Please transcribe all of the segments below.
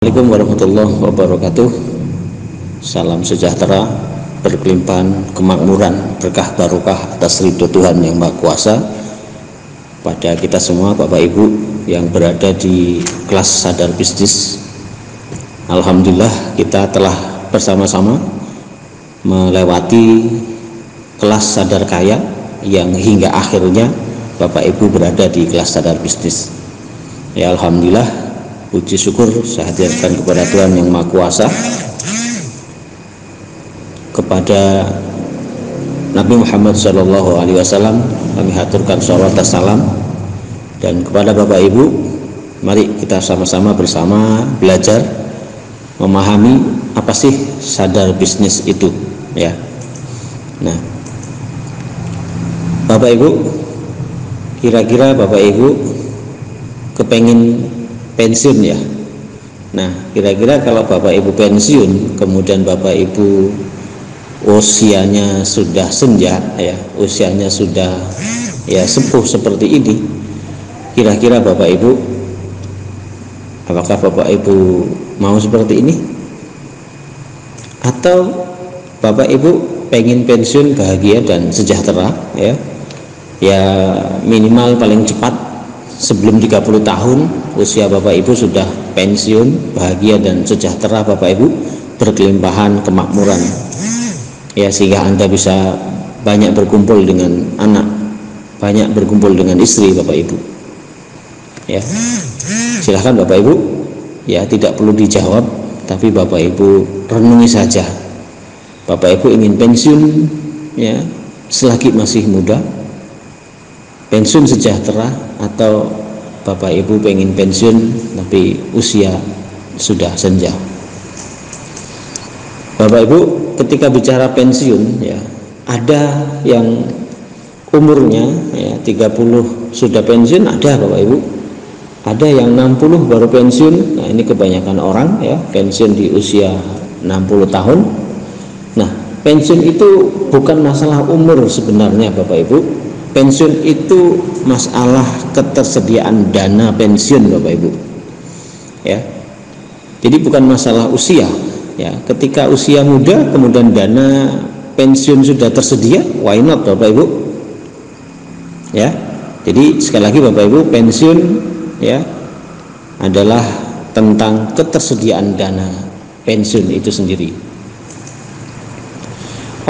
Assalamualaikum warahmatullahi wabarakatuh. Salam sejahtera, berkelimpahan, kemakmuran, berkah barokah atas ridho Tuhan yang Maha Kuasa pada kita semua, Bapak Ibu yang berada di kelas Sadar Bisnis. Alhamdulillah kita telah bersama-sama melewati kelas Sadar Kaya yang hingga akhirnya Bapak Ibu berada di kelas Sadar Bisnis. Ya alhamdulillah, puji syukur saya haturkan kepada Tuhan yang Maha Kuasa, kepada Nabi Muhammad SAW kami haturkan sholawat dan salam, dan kepada Bapak Ibu, mari kita sama-sama bersama belajar memahami apa sih sadar bisnis itu, ya. Nah, Bapak Ibu, kira-kira Bapak Ibu kepengin pensiun ya. Nah, kira-kira kalau Bapak Ibu pensiun, kemudian Bapak Ibu usianya sudah senja ya, usianya sudah ya sepuh seperti ini, kira-kira Bapak Ibu, apakah Bapak Ibu mau seperti ini? Atau Bapak Ibu pengen pensiun bahagia dan sejahtera ya? Ya minimal paling cepat sebelum 30 tahun usia Bapak Ibu sudah pensiun, bahagia dan sejahtera Bapak Ibu, berkelimpahan kemakmuran ya, sehingga Anda bisa banyak berkumpul dengan anak, banyak berkumpul dengan istri Bapak Ibu ya. Silahkan Bapak Ibu ya, tidak perlu dijawab, tapi Bapak Ibu renungi saja. Bapak Ibu ingin pensiun ya selagi masih muda, pensiun sejahtera, atau Bapak Ibu pengen pensiun tapi usia sudah senja. Bapak Ibu, ketika bicara pensiun ya, ada yang umurnya ya 30 sudah pensiun, ada Bapak Ibu. Ada yang 60 baru pensiun. Nah, ini kebanyakan orang ya, pensiun di usia 60 tahun. Nah, pensiun itu bukan masalah umur sebenarnya Bapak Ibu. Pensiun itu masalah ketersediaan dana pensiun Bapak Ibu ya. Jadi bukan masalah usia ya. Ketika usia muda kemudian dana pensiun sudah tersedia, why not Bapak Ibu ya. Jadi sekali lagi Bapak Ibu, pensiun ya adalah tentang ketersediaan dana pensiun itu sendiri.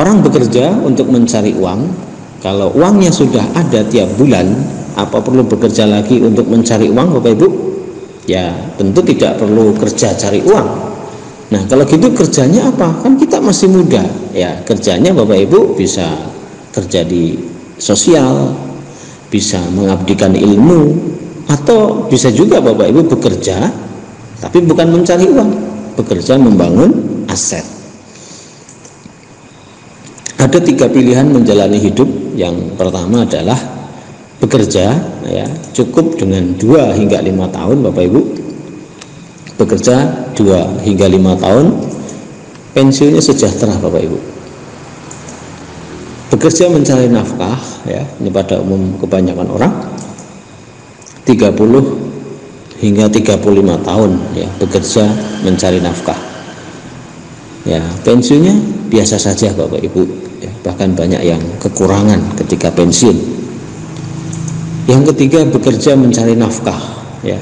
Orang bekerja untuk mencari uang. Kalau uangnya sudah ada tiap bulan, apa perlu bekerja lagi untuk mencari uang Bapak Ibu? Ya tentu tidak perlu kerja cari uang. Nah kalau gitu kerjanya apa? Kan kita masih muda ya, kerjanya Bapak Ibu bisa kerja di sosial, bisa mengabdikan ilmu, atau bisa juga Bapak Ibu bekerja tapi bukan mencari uang, bekerja membangun aset. Ada 3 pilihan menjalani hidup. Yang pertama adalah bekerja ya, cukup dengan 2 hingga 5 tahun Bapak Ibu. Bekerja 2 hingga 5 tahun, pensiunnya sejahtera Bapak Ibu. Bekerja mencari nafkah ya, ini pada umum kebanyakan orang 30 hingga 35 tahun ya, bekerja mencari nafkah. Ya, pensiunnya biasa saja Bapak Ibu ya, bahkan banyak yang kekurangan ketika pensiun. Yang ketiga, bekerja mencari nafkah ya,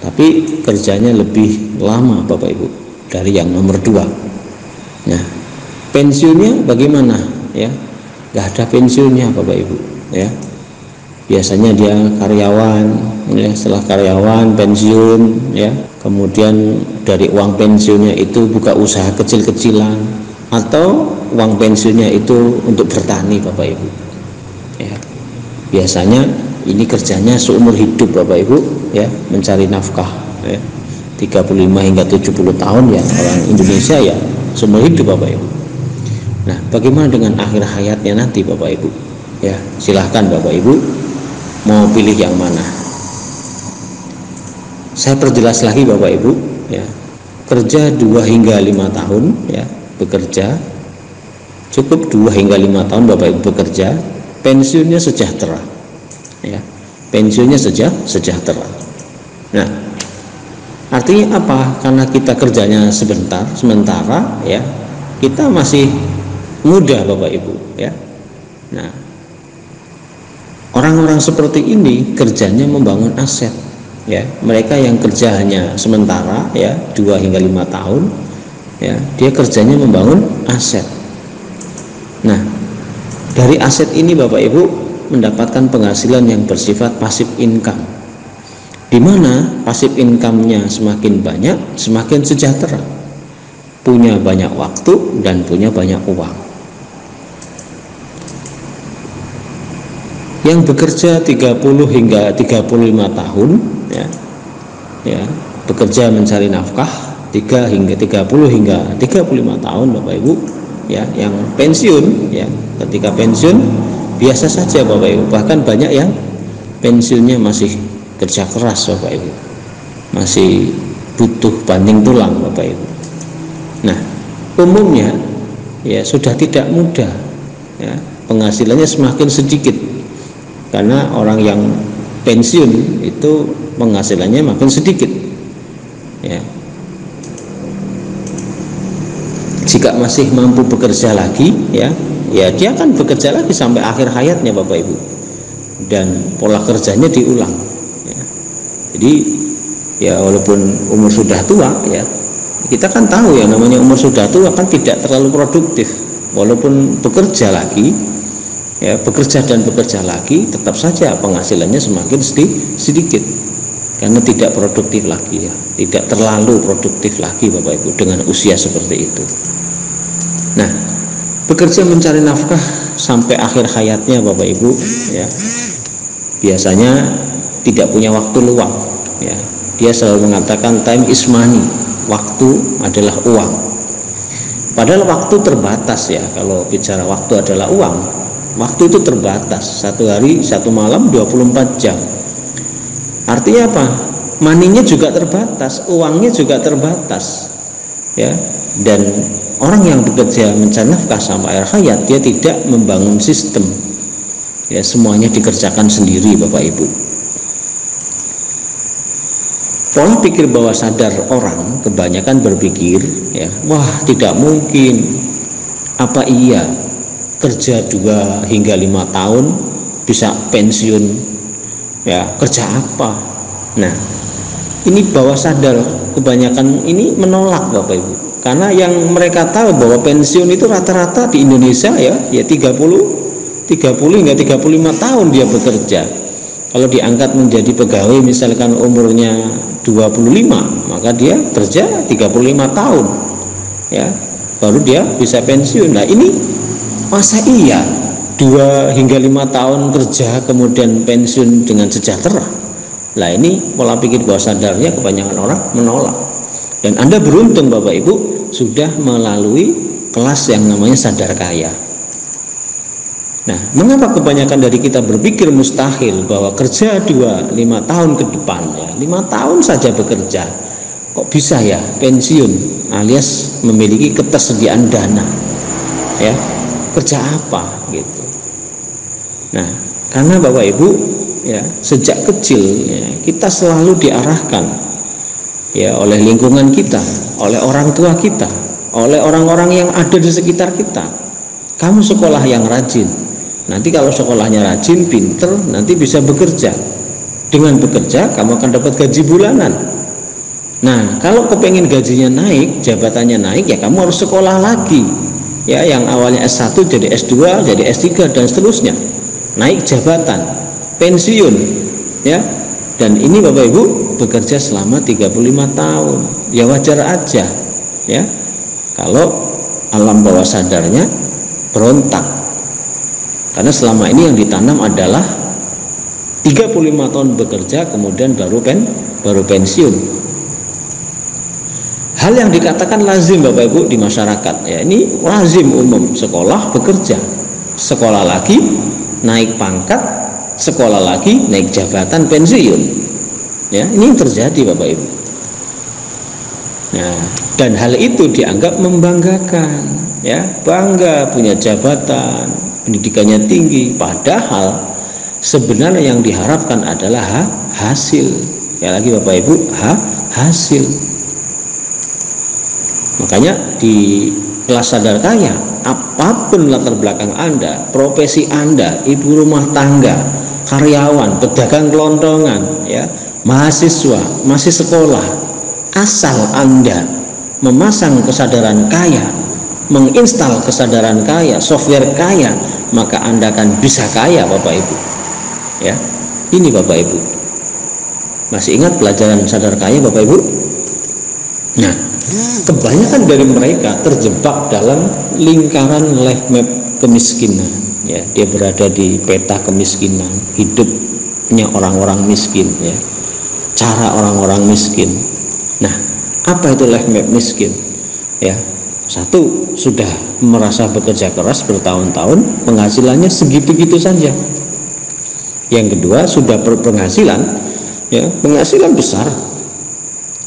tapi kerjanya lebih lama Bapak Ibu dari yang nomor 2. Nah, pensiunnya bagaimana ya? Gak ada pensiunnya Bapak Ibu ya. Biasanya dia karyawan ya, setelah karyawan pensiun ya, kemudian dari uang pensiunnya itu buka usaha kecil-kecilan, atau uang pensiunnya itu untuk bertani Bapak Ibu ya. Biasanya ini kerjanya seumur hidup Bapak Ibu ya, mencari nafkah ya, 35 hingga 70 tahun ya, orang Indonesia ya seumur hidup Bapak Ibu. Nah bagaimana dengan akhir hayatnya nanti Bapak Ibu ya? Silahkan Bapak Ibu mau pilih yang mana. Saya perjelas lagi Bapak Ibu ya, kerja 2 hingga 5 tahun ya, bekerja cukup 2 hingga 5 tahun Bapak Ibu bekerja, pensiunnya sejahtera ya, pensiunnya sejahtera. Nah Artinya apa? Karena kita kerjanya sementara ya, kita masih muda Bapak Ibu ya. Nah, orang-orang seperti ini kerjanya membangun aset ya. Mereka yang kerja hanya sementara ya, 2 hingga 5 tahun ya, dia kerjanya membangun aset. Nah, dari aset ini Bapak Ibu mendapatkan penghasilan yang bersifat passive income, di mana passive income-nya semakin banyak, semakin sejahtera, punya banyak waktu dan punya banyak uang. Yang bekerja 30 hingga 35 tahun ya, bekerja mencari nafkah 30 hingga 35 tahun Bapak Ibu ya, yang pensiun ya, ketika pensiun biasa saja Bapak Ibu, bahkan banyak yang pensiunnya masih kerja keras Bapak Ibu, masih butuh banting tulang Bapak Ibu. Nah, umumnya ya sudah tidak mudah ya, penghasilannya semakin sedikit, karena orang yang pensiun itu penghasilannya makin sedikit ya. Jika masih mampu bekerja lagi ya dia akan bekerja lagi sampai akhir hayatnya Bapak Ibu, dan pola kerjanya diulang. Jadi ya walaupun umur sudah tua ya, kita kan tahu ya, namanya umur sudah tua kan tidak terlalu produktif. Walaupun bekerja lagi ya, bekerja lagi, tetap saja penghasilannya semakin sedikit, karena tidak produktif lagi ya, tidak terlalu produktif lagi Bapak Ibu dengan usia seperti itu. Nah, bekerja mencari nafkah sampai akhir hayatnya Bapak Ibu ya, biasanya tidak punya waktu luang ya. Dia selalu mengatakan time is money, waktu adalah uang. Padahal waktu terbatas ya, kalau bicara waktu adalah uang, waktu itu terbatas, 1 hari 1 malam 24 jam. Artinya apa? Maninya juga terbatas, uangnya juga terbatas ya. Dan orang yang bekerja mencari nafkah sampai akhir hayat, dia tidak membangun sistem ya, semuanya dikerjakan sendiri Bapak Ibu. Pola pikir bawah sadar orang kebanyakan berpikir ya, wah tidak mungkin, apa iya kerja 2 hingga 5 tahun bisa pensiun ya, kerja apa? Nah, ini bawah sadar kebanyakan ini menolak Bapak Ibu, karena yang mereka tahu bahwa pensiun itu rata-rata di Indonesia ya 30 hingga 35 tahun dia bekerja. Kalau diangkat menjadi pegawai misalkan umurnya 25, maka dia kerja 35 tahun ya, baru dia bisa pensiun. Nah, ini masa iya 2 hingga 5 tahun kerja kemudian pensiun dengan sejahtera? Nah, ini pola pikir bawah sadarnya kebanyakan orang menolak. Dan Anda beruntung Bapak Ibu sudah melalui kelas yang namanya sadar kaya. Nah, mengapa kebanyakan dari kita berpikir mustahil bahwa kerja 2-5 tahun ke depan ya, 5 tahun saja bekerja, kok bisa ya pensiun alias memiliki ketersediaan dana ya, kerja apa gitu. Nah, karena Bapak Ibu ya, sejak kecil ya, kita selalu diarahkan ya oleh lingkungan kita, oleh orang tua kita, oleh orang-orang yang ada di sekitar kita. Kamu sekolah yang rajin, nanti kalau sekolahnya rajin, pinter, nanti bisa bekerja. Dengan bekerja kamu akan dapat gaji bulanan. Nah, kalau kepengen gajinya naik, jabatannya naik, ya kamu harus sekolah lagi ya, yang awalnya S1 jadi S2, jadi S3 dan seterusnya, naik jabatan, pensiun ya. Dan ini Bapak Ibu bekerja selama 35 tahun, ya wajar aja ya kalau alam bawah sadarnya berontak, karena selama ini yang ditanam adalah 35 tahun bekerja kemudian baru pensiun. Hal yang dikatakan lazim Bapak Ibu di masyarakat ya, ini lazim umum, sekolah bekerja, sekolah lagi naik pangkat, sekolah lagi naik jabatan, pensiun ya, ini yang terjadi Bapak Ibu. Nah, dan hal itu dianggap membanggakan ya, bangga punya jabatan, pendidikannya tinggi, padahal sebenarnya yang diharapkan adalah hasil ya, lagi Bapak Ibu, hasil. Makanya di kelas sadar kaya, apapun latar belakang Anda, profesi Anda, ibu rumah tangga, karyawan, pedagang kelontongan, ya, mahasiswa, masih sekolah, asal Anda memasang kesadaran kaya, menginstal kesadaran kaya, software kaya, maka Anda akan bisa kaya, Bapak Ibu. Ya, ini Bapak Ibu. Masih ingat pelajaran sadar kaya, Bapak Ibu? Nah, kebanyakan dari mereka terjebak dalam lingkaran life map kemiskinan. Ya, dia berada di peta kemiskinan, hidupnya orang-orang miskin, ya, cara orang-orang miskin. Nah, apa itu life map miskin? Ya, satu, sudah merasa bekerja keras bertahun-tahun, penghasilannya segitu-gitu saja. Yang kedua, sudah berpenghasilan, ya, penghasilan besar,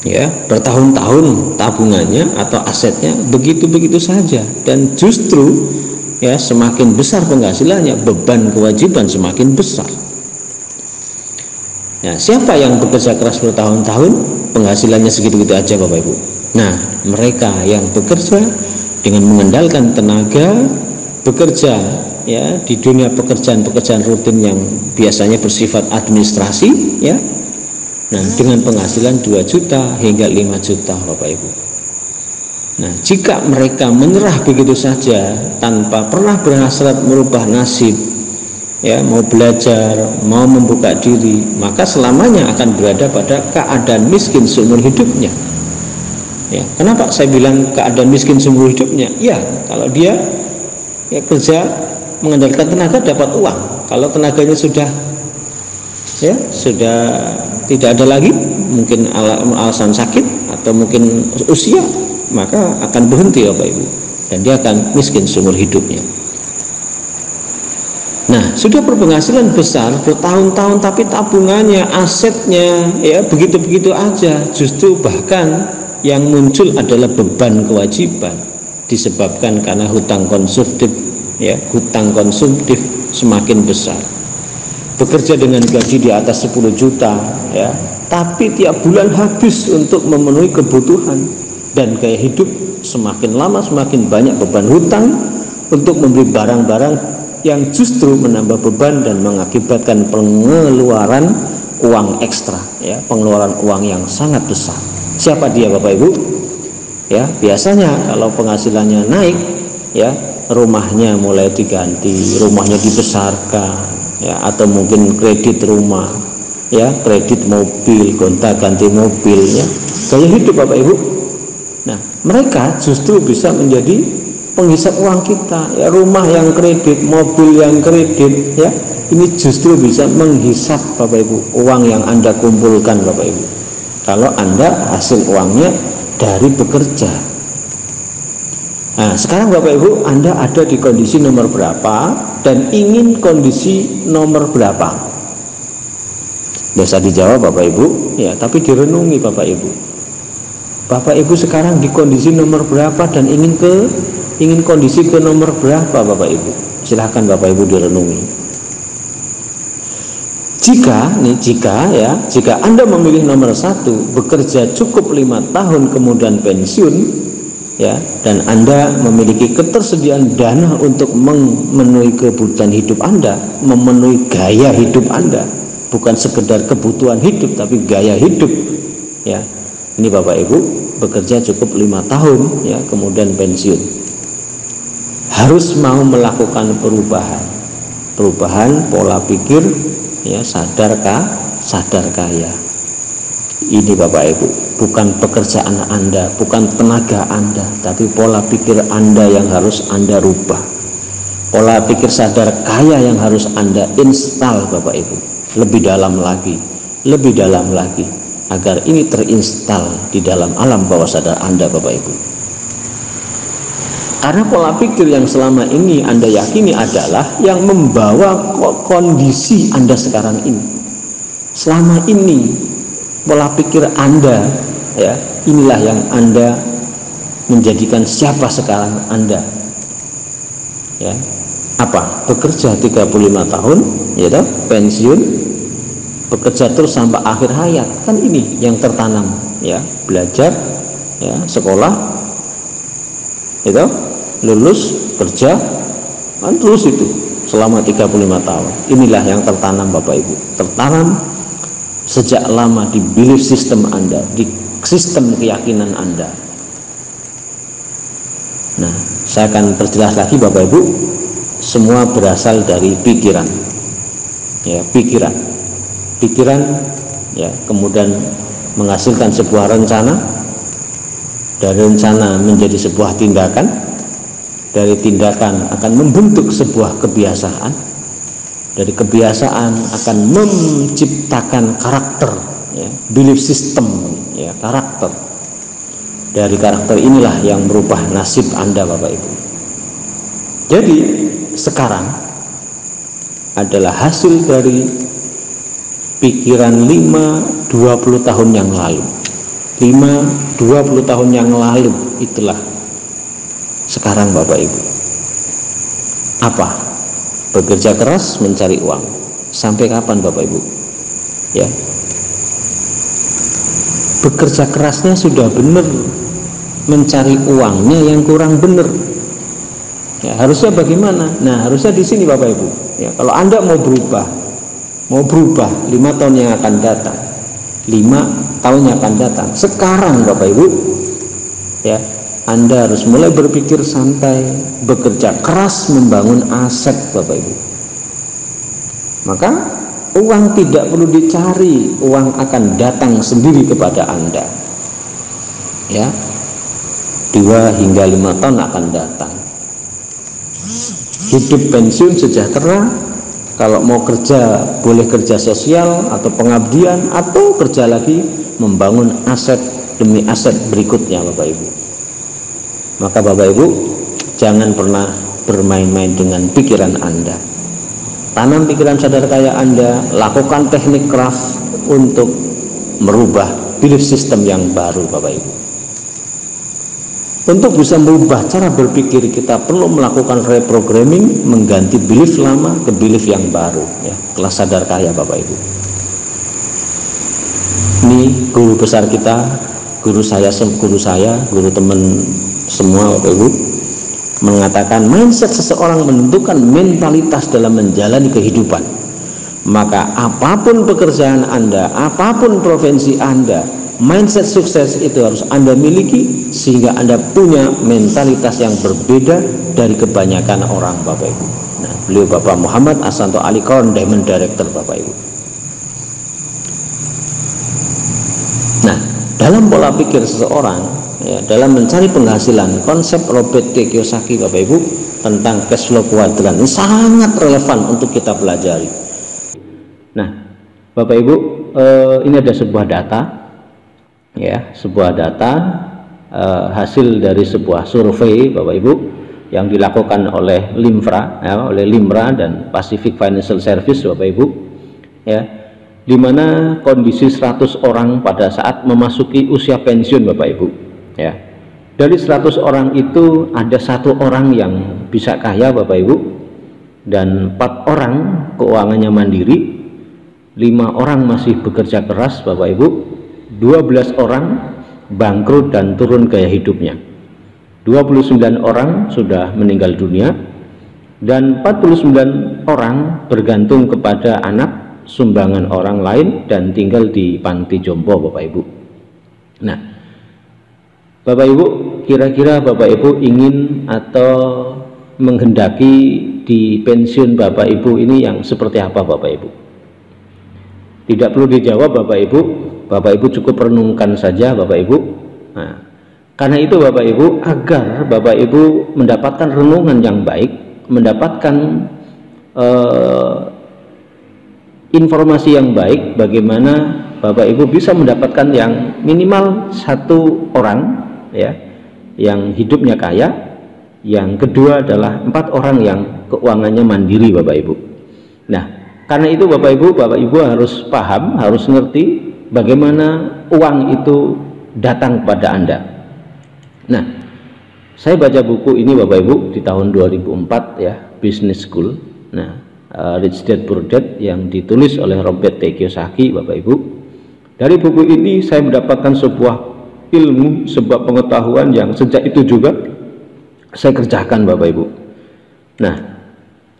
ya, bertahun-tahun tabungannya atau asetnya begitu-begitu saja, dan justru, ya, semakin besar penghasilannya, beban kewajiban semakin besar. Nah, siapa yang bekerja keras bertahun-tahun, penghasilannya segitu-gitu aja, Bapak Ibu? Nah, mereka yang bekerja dengan mengandalkan tenaga, bekerja, ya, di dunia pekerjaan-pekerjaan rutin yang biasanya bersifat administrasi, ya. Nah, dengan penghasilan 2 juta hingga 5 juta, Bapak Ibu. Nah, jika mereka menyerah begitu saja tanpa pernah berhasrat merubah nasib, ya, mau belajar, mau membuka diri, maka selamanya akan berada pada keadaan miskin seumur hidupnya. Ya, kenapa saya bilang keadaan miskin seumur hidupnya? Ya, kalau dia, ya, kerja mengandalkan tenaga dapat uang. Kalau tenaganya sudah, ya, sudah tidak ada lagi, mungkin alasan sakit atau mungkin usia, maka akan berhenti, Bapak Ibu, dan dia akan miskin seumur hidupnya. Nah, sudah berpenghasilan besar bertahun-tahun, tapi tabungannya, asetnya, ya, begitu-begitu aja. Justru bahkan yang muncul adalah beban kewajiban disebabkan karena hutang konsumtif, ya, hutang konsumtif semakin besar. Bekerja dengan gaji di atas 10 juta, ya, tapi tiap bulan habis untuk memenuhi kebutuhan, dan gaya hidup semakin lama semakin banyak beban hutang untuk membeli barang-barang yang justru menambah beban dan mengakibatkan pengeluaran uang ekstra, ya, pengeluaran uang yang sangat besar. Siapa dia, Bapak Ibu? Ya, biasanya kalau penghasilannya naik, ya, rumahnya mulai diganti, rumahnya dibesarkan, ya, atau mungkin kredit rumah, ya, kredit mobil, gonta-ganti mobil, ya, gaya hidup, Bapak Ibu. Nah, mereka justru bisa menjadi penghisap uang kita, ya, rumah yang kredit, mobil yang kredit, ya, ini justru bisa menghisap, Bapak Ibu, uang yang Anda kumpulkan, Bapak Ibu, kalau Anda hasil uangnya dari bekerja. Nah, sekarang Bapak Ibu, Anda ada di kondisi nomor berapa dan ingin kondisi nomor berapa? Biasa dijawab, Bapak Ibu, ya, tapi direnungi, Bapak Ibu. Bapak Ibu sekarang di kondisi nomor berapa dan ingin kondisi ke nomor berapa, Bapak Ibu? Silahkan Bapak Ibu direnungi. Jika Anda memilih nomor 1, bekerja cukup 5 tahun kemudian pensiun, ya, dan Anda memiliki ketersediaan dana untuk memenuhi kebutuhan hidup Anda, memenuhi gaya hidup Anda, bukan sekedar kebutuhan hidup tapi gaya hidup, ya. Ini Bapak Ibu bekerja cukup 5 tahun, ya, kemudian pensiun. Harus mau melakukan perubahan pola pikir, ya, sadar kaya. Ini Bapak Ibu, bukan pekerjaan Anda, bukan tenaga Anda, tapi pola pikir Anda yang harus Anda rubah. Pola pikir sadar kaya yang harus Anda install, Bapak Ibu, lebih dalam lagi, agar ini terinstal di dalam alam bawah sadar Anda, Bapak Ibu. Karena pola pikir yang selama ini Anda yakini adalah yang membawa kondisi Anda sekarang ini. Selama ini pola pikir Anda, ya, inilah yang Anda menjadikan siapa sekarang Anda. Ya. Apa? Bekerja 35 tahun, ya, pensiun, bekerja terus sampai akhir hayat. Kan ini yang tertanam ya, belajar, ya, sekolah, itu lulus kerja, kan terus itu selama 35 tahun. Inilah yang tertanam Bapak Ibu, tertanam sejak lama di belief system Anda, di sistem keyakinan Anda. Nah, saya akan perjelas lagi Bapak Ibu, semua berasal dari pikiran, ya, pikiran, ya, kemudian menghasilkan sebuah rencana, dari rencana menjadi sebuah tindakan, dari tindakan akan membentuk sebuah kebiasaan, dari kebiasaan akan menciptakan karakter, ya, belief system, ya, karakter. Dari karakter inilah yang merubah nasib Anda Bapak Ibu. Jadi sekarang adalah hasil dari pikiran 5-20 tahun yang lalu. 5-20 tahun yang lalu itulah sekarang Bapak Ibu. Apa? Bekerja keras mencari uang. Sampai kapan Bapak Ibu? Ya. Bekerja kerasnya sudah benar, mencari uangnya yang kurang benar. Ya, harusnya bagaimana? Nah, harusnya di sini Bapak Ibu. Ya, kalau Anda mau berubah 5 tahun yang akan datang, 5 tahun yang akan datang. Sekarang Bapak Ibu, ya, Anda harus mulai berpikir santai, bekerja keras membangun aset Bapak Ibu. Maka uang tidak perlu dicari, uang akan datang sendiri kepada Anda. Ya, 2 hingga 5 tahun akan datang. Hidup pensiun sejahtera, kalau mau kerja boleh kerja sosial atau pengabdian, atau kerja lagi membangun aset demi aset berikutnya Bapak Ibu. Maka Bapak Ibu jangan pernah bermain-main dengan pikiran Anda. Tanam pikiran sadar kaya Anda, lakukan teknik craft untuk merubah belief system yang baru Bapak Ibu. Untuk bisa merubah cara berpikir, kita perlu melakukan reprogramming, mengganti belief lama ke belief yang baru, ya, kelas sadar kaya Bapak Ibu. Ini guru besar kita, guru teman semua Bapak Ibu, mengatakan mindset seseorang menentukan mentalitas dalam menjalani kehidupan. Maka apapun pekerjaan Anda, apapun profesi Anda, mindset sukses itu harus Anda miliki, sehingga Anda punya mentalitas yang berbeda dari kebanyakan orang Bapak Ibu. Nah, beliau Bapak Muhammad Asanto Ali Kawan, Diamond Director Bapak Ibu. Nah, dalam pola pikir seseorang, ya, dalam mencari penghasilan, konsep Robert T. Kiyosaki Bapak Ibu tentang cash flow kuadran ini sangat relevan untuk kita pelajari. Nah, Bapak Ibu, ini ada sebuah data, ya, sebuah data hasil dari sebuah survei Bapak Ibu yang dilakukan oleh Limfra, ya, oleh Limra dan Pacific Financial Service Bapak Ibu, ya, di mana kondisi 100 orang pada saat memasuki usia pensiun Bapak Ibu, ya. Dari 100 orang itu ada 1 orang yang bisa kaya Bapak Ibu, dan 4 orang keuangannya mandiri, 5 orang masih bekerja keras Bapak Ibu, 12 orang bangkrut dan turun gaya hidupnya, 29 orang sudah meninggal dunia, dan 49 orang bergantung kepada anak, sumbangan orang lain, dan tinggal di panti jompo Bapak Ibu. Nah, Bapak Ibu, kira-kira Bapak Ibu ingin atau menghendaki di pensiun Bapak Ibu ini yang seperti apa Bapak Ibu? Tidak perlu dijawab Bapak Ibu, Bapak Ibu cukup renungkan saja Bapak Ibu. Nah, karena itu Bapak Ibu, agar Bapak Ibu mendapatkan renungan yang baik, mendapatkan informasi yang baik, bagaimana Bapak Ibu bisa mendapatkan yang minimal 1 orang, ya, yang hidupnya kaya, yang kedua adalah 4 orang yang keuangannya mandiri Bapak Ibu. Nah, karena itu Bapak Ibu harus paham, harus ngerti bagaimana uang itu datang kepada Anda. Nah, saya baca buku ini Bapak Ibu di tahun 2004, ya, Business School. Nah, Rich Dad Poor Dad yang ditulis oleh Robert T. Kiyosaki Bapak Ibu. Dari buku ini saya mendapatkan sebuah ilmu, sebuah pengetahuan yang sejak itu juga saya kerjakan Bapak Ibu. Nah,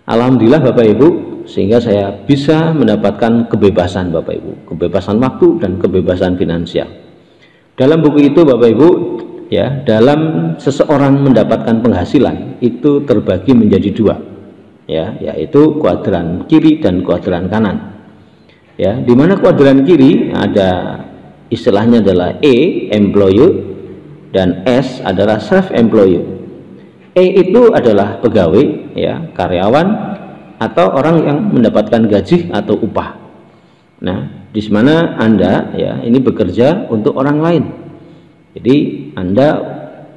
alhamdulillah Bapak Ibu, sehingga saya bisa mendapatkan kebebasan Bapak Ibu, kebebasan waktu dan kebebasan finansial. Dalam buku itu Bapak Ibu, ya, dalam seseorang mendapatkan penghasilan itu terbagi menjadi dua, ya, yaitu kuadran kiri dan kuadran kanan. Ya, di mana kuadran kiri ada istilahnya adalah E, employer, dan S adalah self employer. E itu adalah pegawai, ya, karyawan atau orang yang mendapatkan gaji atau upah. Nah, di mana Anda, ya, ini bekerja untuk orang lain. Jadi Anda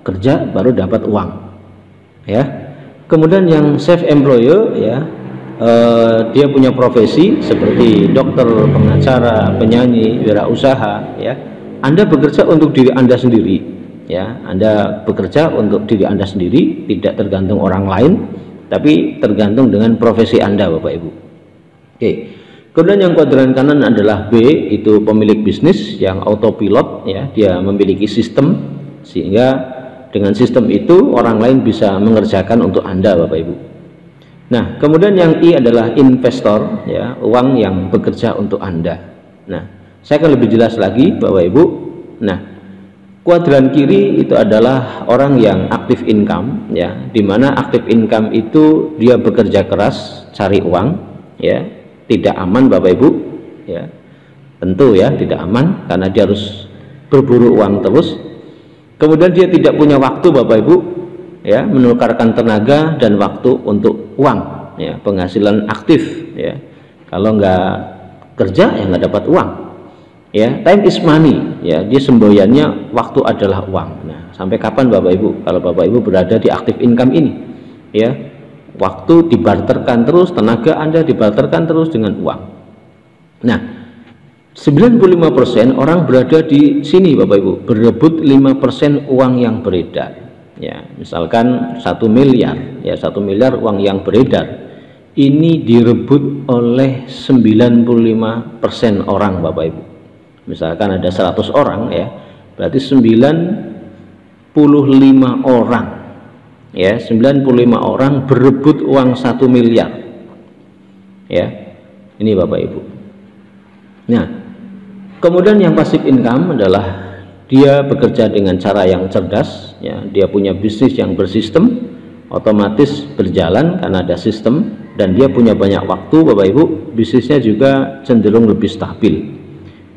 kerja baru dapat uang, ya. Kemudian yang self employer, ya, dia punya profesi seperti dokter, pengacara, penyanyi, wirausaha, ya. Anda bekerja untuk diri Anda sendiri, ya. Anda bekerja untuk diri Anda sendiri, tidak tergantung orang lain, tapi tergantung dengan profesi Anda Bapak Ibu. Oke. Kemudian yang kuadran kanan adalah B, itu pemilik bisnis yang autopilot, ya. Dia memiliki sistem, sehingga dengan sistem itu orang lain bisa mengerjakan untuk Anda Bapak Ibu. Nah, kemudian yang I adalah investor, ya, uang yang bekerja untuk Anda. Nah, saya akan lebih jelas lagi Bapak Ibu. Nah, kuadran kiri itu adalah orang yang aktif income, ya, dimana aktif income itu dia bekerja keras cari uang, ya, tidak aman Bapak Ibu, ya, tentu, ya, tidak aman karena dia harus berburu uang terus. Kemudian dia tidak punya waktu Bapak Ibu, ya, menukarkan tenaga dan waktu untuk uang, ya, penghasilan aktif, ya. Kalau nggak kerja ya nggak dapat uang, ya. Time is money, ya, dia semboyannya waktu adalah uang. Nah, sampai kapan Bapak Ibu kalau Bapak Ibu berada di aktif income ini, ya, waktu dibarterkan terus, tenaga Anda dibarterkan terus dengan uang. Nah, 95% orang berada di sini Bapak Ibu, berebut 5% uang yang beredar. Ya, misalkan 1 miliar, ya, 1 miliar uang yang beredar ini direbut oleh 95% orang Bapak Ibu. Misalkan ada 100 orang, ya, berarti 95 orang, ya, 95 orang berebut uang 1 miliar, ya, ini Bapak Ibu. Nah, kemudian yang passive income adalah dia bekerja dengan cara yang cerdas, ya, dia punya bisnis yang bersistem, otomatis berjalan karena ada sistem, dan dia punya banyak waktu Bapak Ibu. Bisnisnya juga cenderung lebih stabil.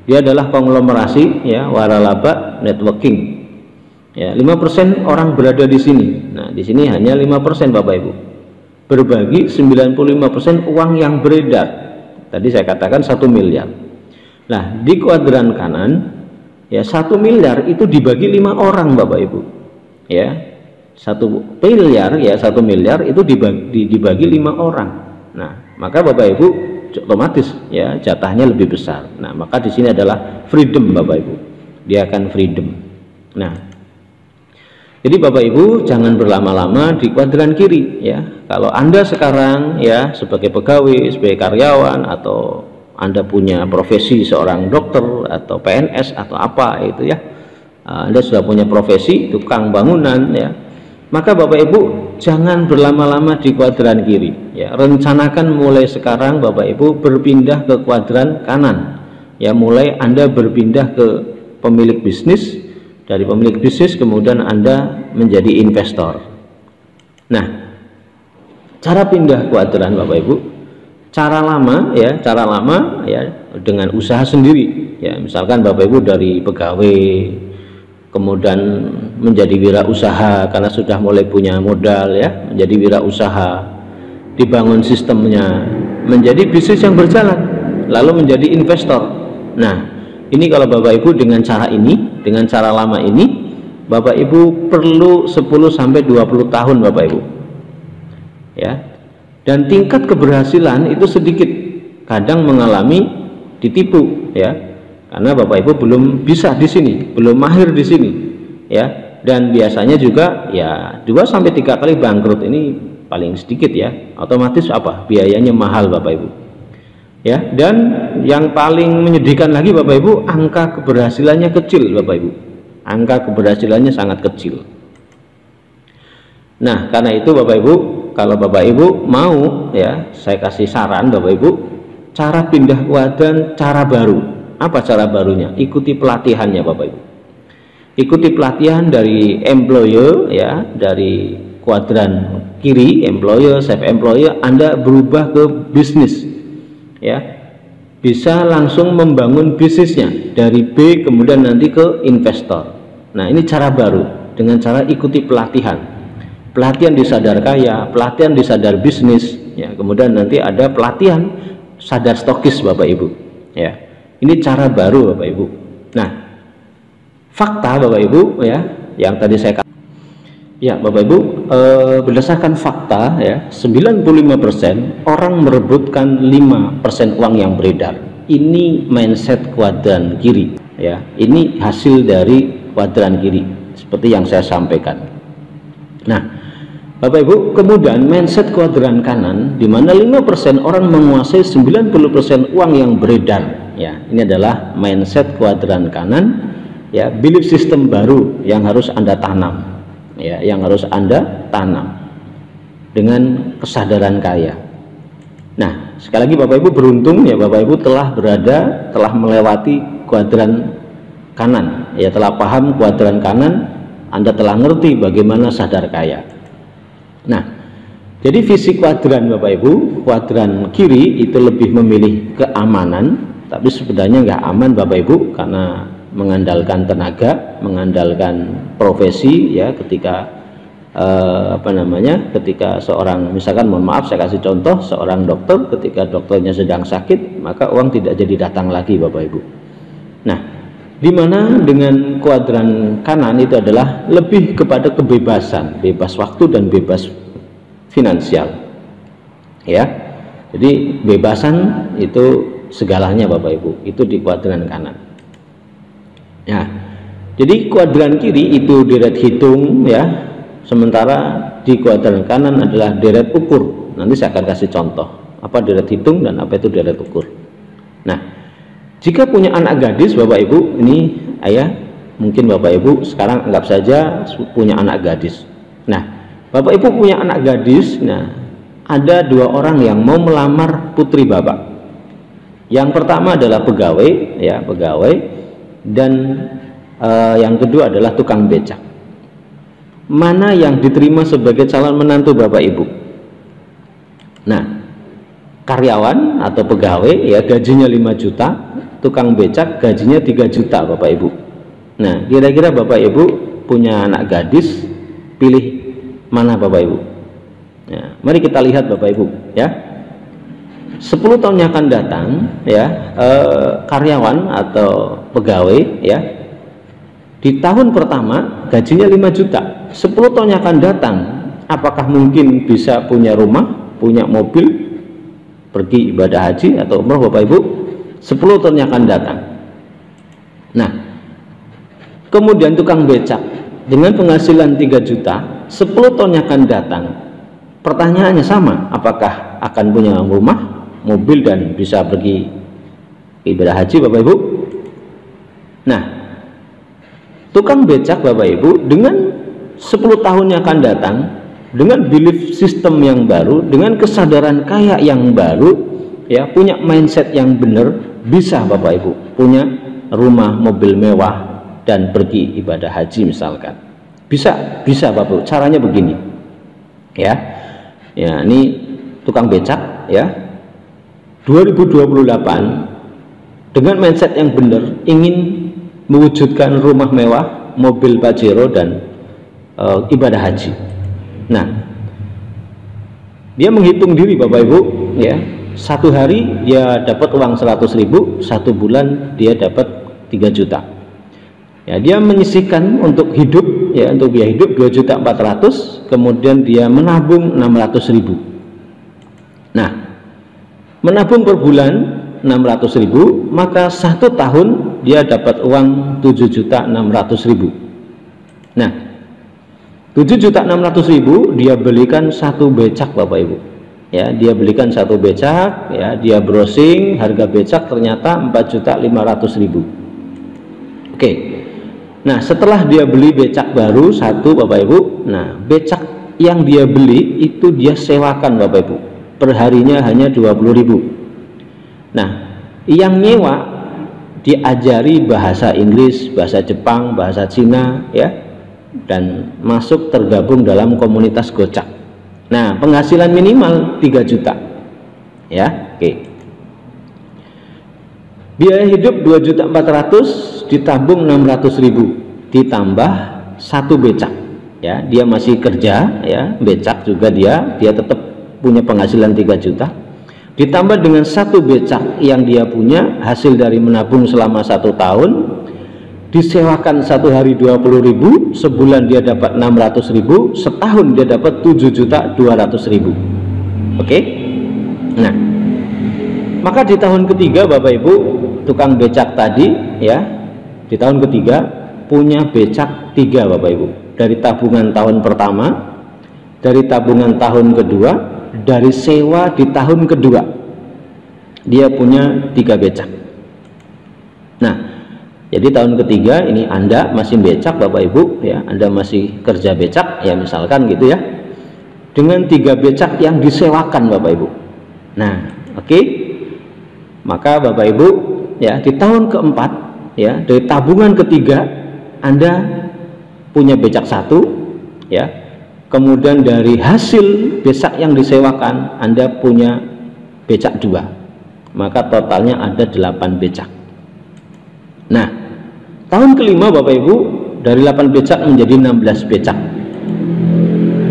Dia adalah konglomerasi, ya, waralaba networking, ya. 5% orang berada di sini. Nah, di sini hanya 5% Bapak Ibu berbagi 95% uang yang beredar. Tadi saya katakan 1 miliar. Nah, di kuadran kanan, ya, 1 miliar itu dibagi 5 orang Bapak Ibu, ya. 1 miliar, ya, 1 miliar itu dibagi 5 orang. Nah, maka Bapak Ibu otomatis, ya, jatahnya lebih besar. Nah, maka di sini adalah freedom Bapak Ibu, dia akan freedom. Nah, jadi Bapak Ibu jangan berlama-lama di kuadran kiri, ya. Kalau Anda sekarang, ya, sebagai pegawai, sebagai karyawan, atau Anda punya profesi seorang dokter atau PNS atau apa itu, ya, Anda sudah punya profesi tukang bangunan, ya, maka Bapak Ibu jangan berlama-lama di kuadran kiri, ya. Rencanakan mulai sekarang Bapak Ibu berpindah ke kuadran kanan, ya. Mulai Anda berpindah ke pemilik bisnis, dari pemilik bisnis kemudian Anda menjadi investor. Nah, cara pindah kuadran Bapak Ibu, cara lama, ya, dengan usaha sendiri, ya. Misalkan Bapak Ibu dari pegawai kemudian menjadi wirausaha karena sudah mulai punya modal, ya, menjadi wirausaha, dibangun sistemnya, menjadi bisnis yang berjalan, lalu menjadi investor. Nah, ini kalau Bapak Ibu dengan cara ini, dengan cara lama ini, Bapak Ibu perlu 10-20 tahun Bapak Ibu, ya. Dan tingkat keberhasilan itu sedikit, kadang mengalami ditipu, ya, karena Bapak Ibu belum bisa di sini, belum mahir di sini, ya. Dan biasanya juga, ya, 2-3 kali bangkrut ini paling sedikit, ya. Otomatis apa? Biayanya mahal Bapak Ibu, ya. Dan yang paling menyedihkan lagi Bapak Ibu, angka keberhasilannya kecil Bapak Ibu, angka keberhasilannya sangat kecil. Nah, karena itu Bapak Ibu, kalau Bapak Ibu mau ya, saya kasih saran Bapak Ibu, cara pindah kuadran cara baru. Apa cara barunya? Ikuti pelatihannya Bapak Ibu. Ikuti pelatihan dari employer ya, dari kuadran kiri employer, self employer, Anda berubah ke bisnis ya. Bisa langsung membangun bisnisnya dari B kemudian nanti ke investor. Nah, ini cara baru dengan cara ikuti pelatihan. Pelatihan di Sadar Kaya, pelatihan di Sadar Bisnis ya, kemudian nanti ada pelatihan Sadar Stokis Bapak Ibu ya. Ini cara baru Bapak Ibu. Nah, fakta Bapak Ibu ya, yang tadi saya katakan ya Bapak Ibu, berdasarkan fakta ya, 95% orang merebutkan 5% uang yang beredar. Ini mindset kuadran kiri ya. Ini hasil dari kuadran kiri seperti yang saya sampaikan. Nah, Bapak Ibu, kemudian mindset kuadran kanan di mana 5% orang menguasai 90% uang yang beredar ya. Ini adalah mindset kuadran kanan ya, belief system baru yang harus Anda tanam ya, yang harus Anda tanam dengan kesadaran kaya. Nah, sekali lagi Bapak Ibu beruntung ya, Bapak Ibu telah melewati kuadran kanan ya, telah paham kuadran kanan, Anda telah ngerti bagaimana sadar kaya. Nah, jadi visi kuadran Bapak Ibu, kuadran kiri itu lebih memilih keamanan, tapi sebenarnya nggak aman Bapak Ibu, karena mengandalkan tenaga, mengandalkan profesi ya. Ketika ketika seorang, misalkan mohon maaf saya kasih contoh, seorang dokter, ketika dokternya sedang sakit, maka uang tidak jadi datang lagi Bapak Ibu. Nah, dimana dengan kuadran kanan itu adalah lebih kepada kebebasan, bebas waktu dan bebas finansial ya. Jadi bebasan itu segalanya Bapak Ibu, itu di kuadran kanan. Nah, jadi kuadran kiri itu deret hitung ya, sementara di kuadran kanan adalah deret ukur. Nanti saya akan kasih contoh apa deret hitung dan apa itu deret ukur. Nah, jika punya anak gadis Bapak Ibu, ini ayah, mungkin Bapak Ibu sekarang anggap saja punya anak gadis. Nah, Bapak Ibu punya anak gadis, nah ada dua orang yang mau melamar putri Bapak. Yang pertama adalah pegawai ya, pegawai, dan yang kedua adalah tukang becak. Mana yang diterima sebagai calon menantu Bapak Ibu? Nah, karyawan atau pegawai ya gajinya 5 juta, tukang becak gajinya 3 juta Bapak Ibu. Nah, kira-kira Bapak Ibu punya anak gadis, pilih mana Bapak Ibu? Ya, mari kita lihat Bapak Ibu ya. 10 tahun yang akan datang ya, karyawan atau pegawai ya, di tahun pertama gajinya 5 juta. 10 tahun yang akan datang, apakah mungkin bisa punya rumah, punya mobil, pergi ibadah haji atau umroh Bapak Ibu? 10 tahun yang akan datang. Nah, kemudian tukang becak dengan penghasilan 3 juta, 10 tahun yang akan datang, pertanyaannya sama, apakah akan punya rumah, mobil, dan bisa pergi ibadah haji Bapak Ibu? Nah, tukang becak Bapak Ibu dengan 10 tahun yang akan datang, dengan belief system yang baru, dengan kesadaran kaya yang baru ya, punya mindset yang benar, bisa Bapak Ibu punya rumah, mobil mewah, dan pergi ibadah haji misalkan. Bisa Bapak Ibu. Caranya begini ya. Ya, ini tukang becak ya, 2028 dengan mindset yang benar, ingin mewujudkan rumah mewah, mobil Pajero, dan ibadah haji. Nah, dia menghitung diri Bapak Ibu ya, satu hari dia dapat uang 100.000, satu bulan dia dapat 3 juta ya. Dia menyisihkan untuk hidup ya, untuk biaya hidup 2.400.000, kemudian dia menabung 600.000. Nah, menabung per bulan 600.000, maka 1 tahun dia dapat uang 7.600.000. Nah, 7.600.000 dia belikan 1 becak Bapak Ibu ya, dia belikan satu becak, ya, dia browsing harga becak ternyata 4.500.000. Oke. Nah, setelah dia beli becak baru satu, Bapak Ibu, nah becak yang dia beli itu dia sewakan, Bapak Ibu, perharinya hanya 20.000. Nah, yang nyewa diajari bahasa Inggris, bahasa Jepang, bahasa Cina, ya, dan masuk tergabung dalam komunitas gocak. Nah, penghasilan minimal 3 juta, ya. Oke. Biaya hidup 2.400.000, ditabung 600.000, ditambah satu becak, ya, dia masih kerja, ya, becak juga dia tetap punya penghasilan 3 juta, ditambah dengan satu becak yang dia punya hasil dari menabung selama 1 tahun, disewakan satu hari 20.000, sebulan dia dapat 600.000, setahun dia dapat 7.200.000. Oke. Nah, maka di tahun ketiga, Bapak Ibu, tukang becak tadi, ya, di tahun ketiga punya becak 3, Bapak Ibu, dari tabungan tahun pertama, dari tabungan tahun kedua, dari sewa di tahun kedua, dia punya 3 becak. Nah, jadi tahun ketiga ini Anda masih becak, Bapak Ibu, ya, Anda masih kerja becak, ya, misalkan gitu, ya, dengan 3 becak yang disewakan, Bapak Ibu. Nah, oke. Maka Bapak Ibu, ya, di tahun keempat, ya, dari tabungan ketiga Anda punya becak 1, ya, kemudian dari hasil becak yang disewakan Anda punya becak 2, maka totalnya ada 8 becak. Nah, tahun kelima, Bapak Ibu, dari 8 becak menjadi 16 becak.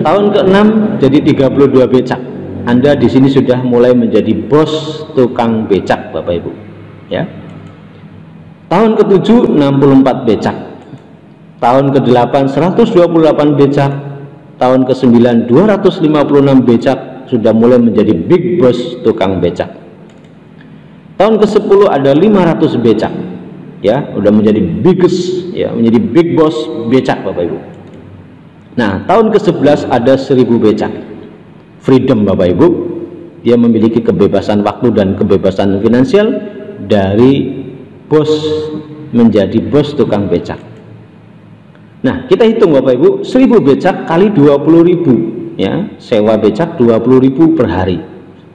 Tahun ke-6 jadi 32 becak. Anda di sini sudah mulai menjadi bos tukang becak, Bapak Ibu, ya. Tahun ke-7 64 becak. Tahun ke-8 128 becak. Tahun ke-9 256 becak, sudah mulai menjadi big boss tukang becak. Tahun ke-10 ada 500 becak, ya, udah menjadi biggest, ya, menjadi big boss becak, Bapak Ibu. Nah, tahun ke-11 ada 1000 becak. Freedom, Bapak Ibu, dia memiliki kebebasan waktu dan kebebasan finansial, dari bos menjadi bos tukang becak. Nah, kita hitung, Bapak Ibu, 1000 becak kali 20.000, ya, sewa becak 20.000 per hari.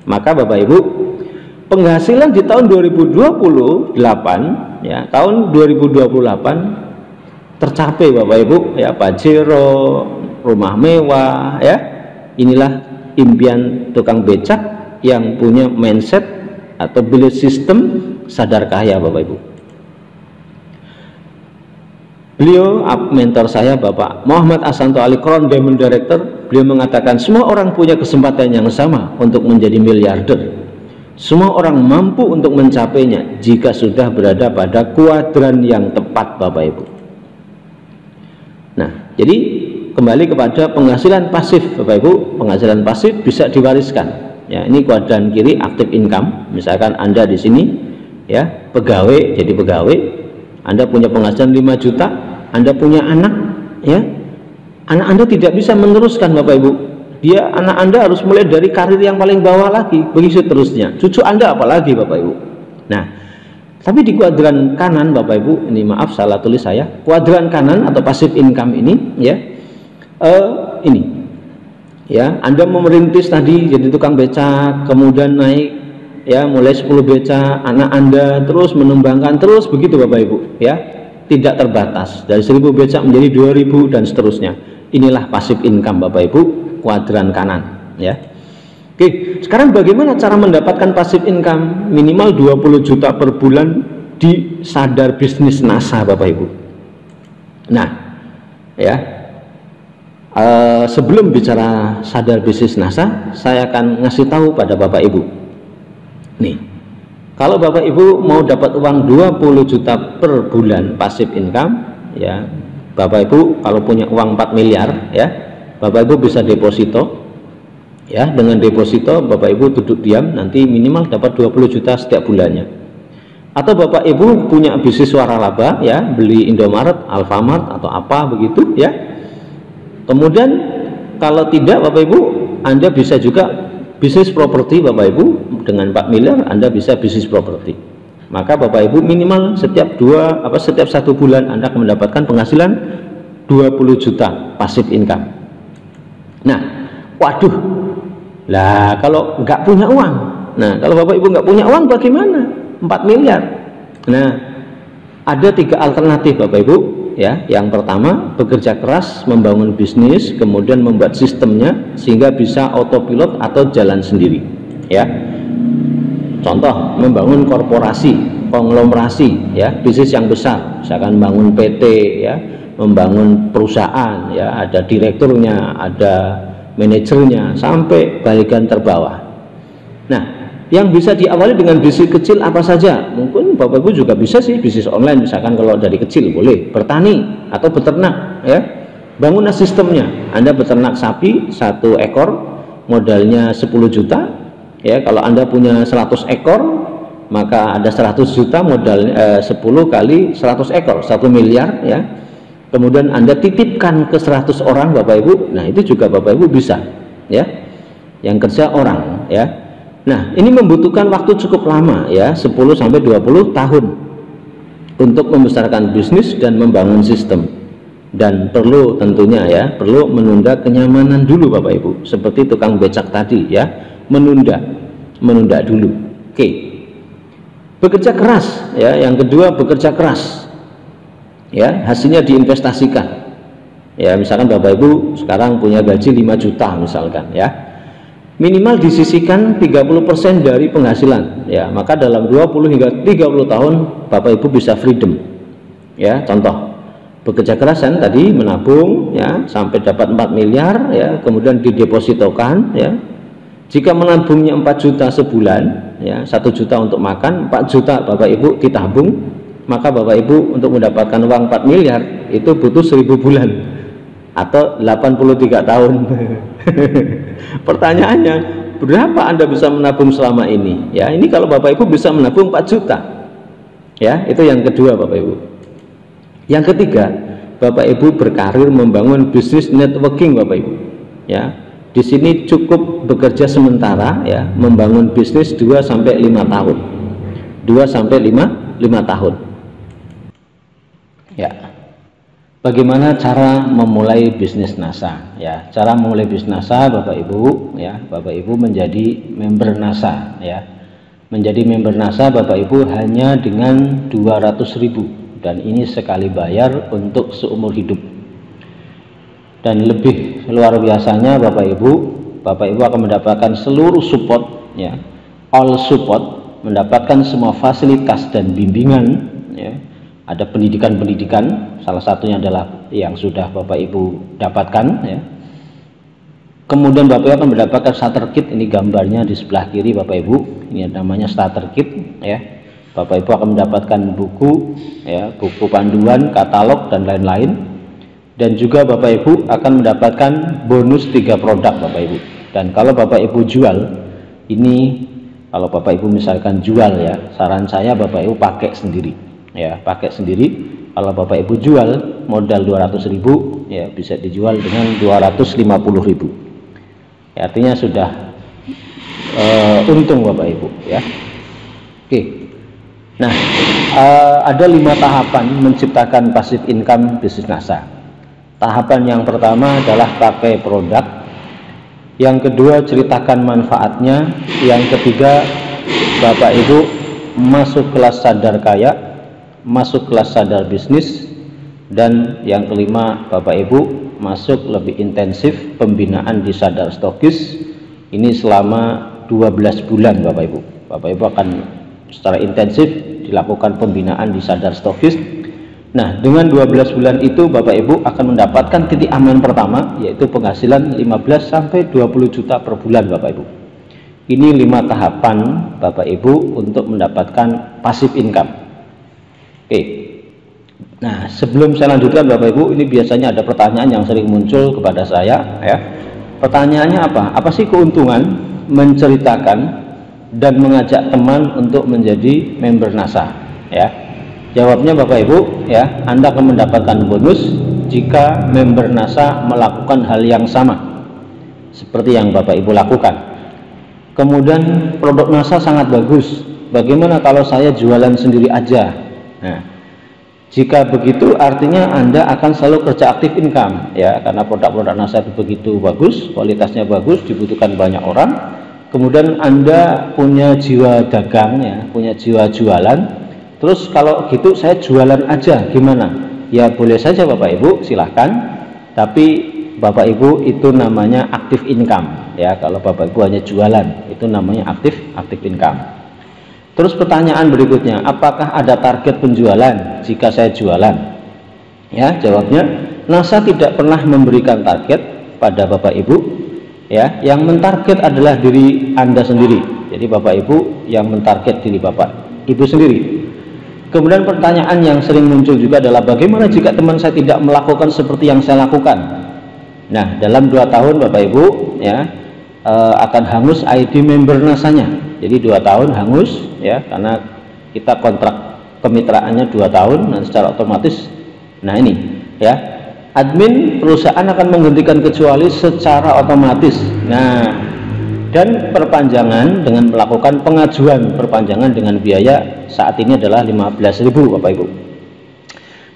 Maka Bapak Ibu, penghasilan di tahun 2028, ya, tahun 2028 tercapai, Bapak Ibu, ya, Pajero, rumah mewah, ya. Inilah impian tukang becak yang punya mindset atau belief system sadar kaya, Bapak Ibu. Beliau, mentor saya, Bapak Muhammad Asanto Ali, Crown Diamond Director, beliau mengatakan semua orang punya kesempatan yang sama untuk menjadi miliarder. Semua orang mampu untuk mencapainya jika sudah berada pada kuadran yang tepat, Bapak Ibu. Nah, jadi kembali kepada penghasilan pasif, Bapak Ibu. Penghasilan pasif bisa diwariskan, ya. Ini kuadran kiri active income. Misalkan Anda di sini, ya, pegawai, jadi pegawai, Anda punya penghasilan 5 juta, Anda punya anak, ya, anak Anda tidak bisa meneruskan, Bapak Ibu. Dia, anak Anda harus mulai dari karir yang paling bawah lagi, begitu terusnya. Cucu Anda apalagi, Bapak Ibu. Nah, tapi di kuadran kanan, Bapak Ibu, ini maaf salah tulis saya, kuadran kanan atau passive income ini, ya, ini, ya, Anda mau merintis tadi jadi tukang becak, kemudian naik, ya, mulai 10 becak, anak Anda terus mengembangkan terus begitu, Bapak Ibu, ya, tidak terbatas, dari 1000 becak menjadi 2000 dan seterusnya. Inilah passive income, Bapak Ibu, kuadran kanan, ya. Oke, sekarang bagaimana cara mendapatkan passive income minimal 20 juta per bulan di Sadar Bisnis NASA, Bapak Ibu? Nah, ya, sebelum bicara Sadar Bisnis NASA, saya akan ngasih tahu pada Bapak Ibu. Nih, kalau Bapak Ibu mau dapat uang 20 juta per bulan passive income, ya, Bapak Ibu kalau punya uang 4 miliar, ya, Bapak Ibu bisa deposito, ya. Dengan deposito Bapak Ibu duduk diam, nanti minimal dapat 20 juta setiap bulannya. Atau Bapak Ibu punya bisnis waralaba, ya, beli Indomaret, Alfamart atau apa begitu, ya. Kemudian kalau tidak, Bapak Ibu, Anda bisa juga bisnis properti Bapak Ibu, dengan 4 miliar Anda bisa bisnis properti. Maka Bapak Ibu minimal setiap 1 bulan Anda akan mendapatkan penghasilan 20 juta passive income. Nah, waduh, lah kalau nggak punya uang, nah kalau Bapak Ibu nggak punya uang bagaimana? 4 miliar. Nah, ada 3 alternatif Bapak Ibu ya. Yang pertama, bekerja keras membangun bisnis, kemudian membuat sistemnya sehingga bisa autopilot atau jalan sendiri ya. Contoh, membangun korporasi, konglomerasi ya, bisnis yang besar, misalkan membangun PT ya, membangun perusahaan ya, ada direkturnya, ada manajernya sampai bagian terbawah. Nah, yang bisa diawali dengan bisnis kecil apa saja? Mungkin Bapak Ibu juga bisa sih bisnis online, misalkan kalau dari kecil boleh bertani atau beternak ya. Bangunlah sistemnya. Anda beternak sapi 1 ekor modalnya 10 juta ya. Kalau Anda punya 100 ekor maka ada 100 juta modal 10 kali 100 ekor 1 miliar ya. Kemudian Anda titipkan ke 100 orang Bapak Ibu. Nah, itu juga Bapak Ibu bisa ya. Yang kerja orang ya. Nah, ini membutuhkan waktu cukup lama ya, 10 sampai 20 tahun untuk membesarkan bisnis dan membangun sistem. Dan perlu tentunya ya, perlu menunda kenyamanan dulu Bapak Ibu. Seperti tukang becak tadi ya, menunda dulu. Oke. Bekerja keras ya, yang kedua bekerja keras. Ya, hasilnya diinvestasikan. Ya, misalkan Bapak Ibu sekarang punya gaji 5 juta misalkan ya. Minimal disisihkan 30% dari penghasilan ya, maka dalam 20 hingga 30 tahun Bapak Ibu bisa freedom ya. Contoh, bekerja keras kan tadi, menabung ya sampai dapat 4 miliar ya, kemudian didepositokan ya. Jika menabungnya 4 juta sebulan ya, 1 juta untuk makan, 4 juta Bapak Ibu ditabung, maka Bapak Ibu untuk mendapatkan uang 4 miliar itu butuh 1000 bulan atau 83 tahun. Pertanyaannya, berapa Anda bisa menabung selama ini? Ya, ini kalau Bapak Ibu bisa menabung 4 juta. Ya, itu yang kedua Bapak Ibu. Yang ketiga, Bapak Ibu berkarir membangun bisnis networking Bapak Ibu. Ya, di sini cukup bekerja sementara ya, membangun bisnis 2 sampai 5 tahun. 2 sampai 5 tahun. Ya. Bagaimana cara memulai bisnis NASA ya? Cara memulai bisnis NASA Bapak Ibu ya, Bapak Ibu menjadi member NASA ya. Menjadi member NASA Bapak Ibu hanya dengan 200.000 dan ini sekali bayar untuk seumur hidup. Dan lebih luar biasanya Bapak Ibu akan mendapatkan seluruh support ya, all support, mendapatkan semua fasilitas dan bimbingan ya. Ada pendidikan-pendidikan, salah satunya adalah yang sudah Bapak Ibu dapatkan ya. Kemudian Bapak Ibu akan mendapatkan starter kit, ini gambarnya di sebelah kiri Bapak Ibu, ini namanya starter kit ya. Bapak Ibu akan mendapatkan buku ya, buku panduan, katalog dan lain-lain. Dan juga Bapak Ibu akan mendapatkan bonus 3 produk Bapak Ibu. Dan kalau Bapak Ibu jual, ini kalau Bapak Ibu misalkan jual ya, saran saya Bapak Ibu pakai sendiri. Ya, pakai sendiri. Kalau Bapak Ibu jual modal 200.000 ya, bisa dijual dengan 250.000 ya, artinya sudah untung Bapak Ibu ya. Oke. Nah, ada 5 tahapan menciptakan passive income bisnis NASA. Tahapan yang pertama adalah pakai produk, yang kedua ceritakan manfaatnya, yang ketiga Bapak Ibu masuk kelas sadar kaya, masuk kelas sadar bisnis, dan yang kelima Bapak Ibu masuk lebih intensif pembinaan di sadar stokis. Ini selama 12 bulan Bapak Ibu. Bapak Ibu akan secara intensif dilakukan pembinaan di sadar stokis. Nah, dengan 12 bulan itu Bapak Ibu akan mendapatkan titik aman pertama, yaitu penghasilan 15 sampai 20 juta per bulan Bapak Ibu. Ini 5 tahapan Bapak Ibu untuk mendapatkan passive income. Oke. Nah, sebelum saya lanjutkan Bapak Ibu, ini biasanya ada pertanyaan yang sering muncul kepada saya ya. Pertanyaannya apa? Apa sih keuntungan menceritakan dan mengajak teman untuk menjadi member NASA ya? Jawabnya Bapak Ibu ya, Anda akan mendapatkan bonus jika member NASA melakukan hal yang sama seperti yang Bapak Ibu lakukan. Kemudian produk NASA sangat bagus. Bagaimana kalau saya jualan sendiri aja? Nah, jika begitu artinya Anda akan selalu kerja aktif income ya, karena produk-produk NASA itu begitu bagus, kualitasnya bagus, dibutuhkan banyak orang. Kemudian Anda punya jiwa dagang ya, punya jiwa jualan. Terus kalau gitu saya jualan aja gimana? Ya boleh saja Bapak Ibu, silahkan. Tapi Bapak Ibu itu namanya aktif income ya. Kalau Bapak Ibu hanya jualan itu namanya aktif income. Terus pertanyaan berikutnya, apakah ada target penjualan jika saya jualan? Ya, jawabnya NASA tidak pernah memberikan target pada Bapak Ibu ya. Yang mentarget adalah diri Anda sendiri. Jadi Bapak Ibu yang mentarget diri Bapak Ibu sendiri. Kemudian pertanyaan yang sering muncul juga adalah bagaimana jika teman saya tidak melakukan seperti yang saya lakukan? Nah, dalam 2 tahun Bapak Ibu ya akan hangus ID member NASA-nya. Jadi 2 tahun hangus ya, karena kita kontrak kemitraannya 2 tahun. Nah, secara otomatis, nah ini ya, admin perusahaan akan menghentikan kecuali secara otomatis. Nah, dan perpanjangan dengan melakukan pengajuan perpanjangan dengan biaya saat ini adalah 15.000 Bapak Ibu.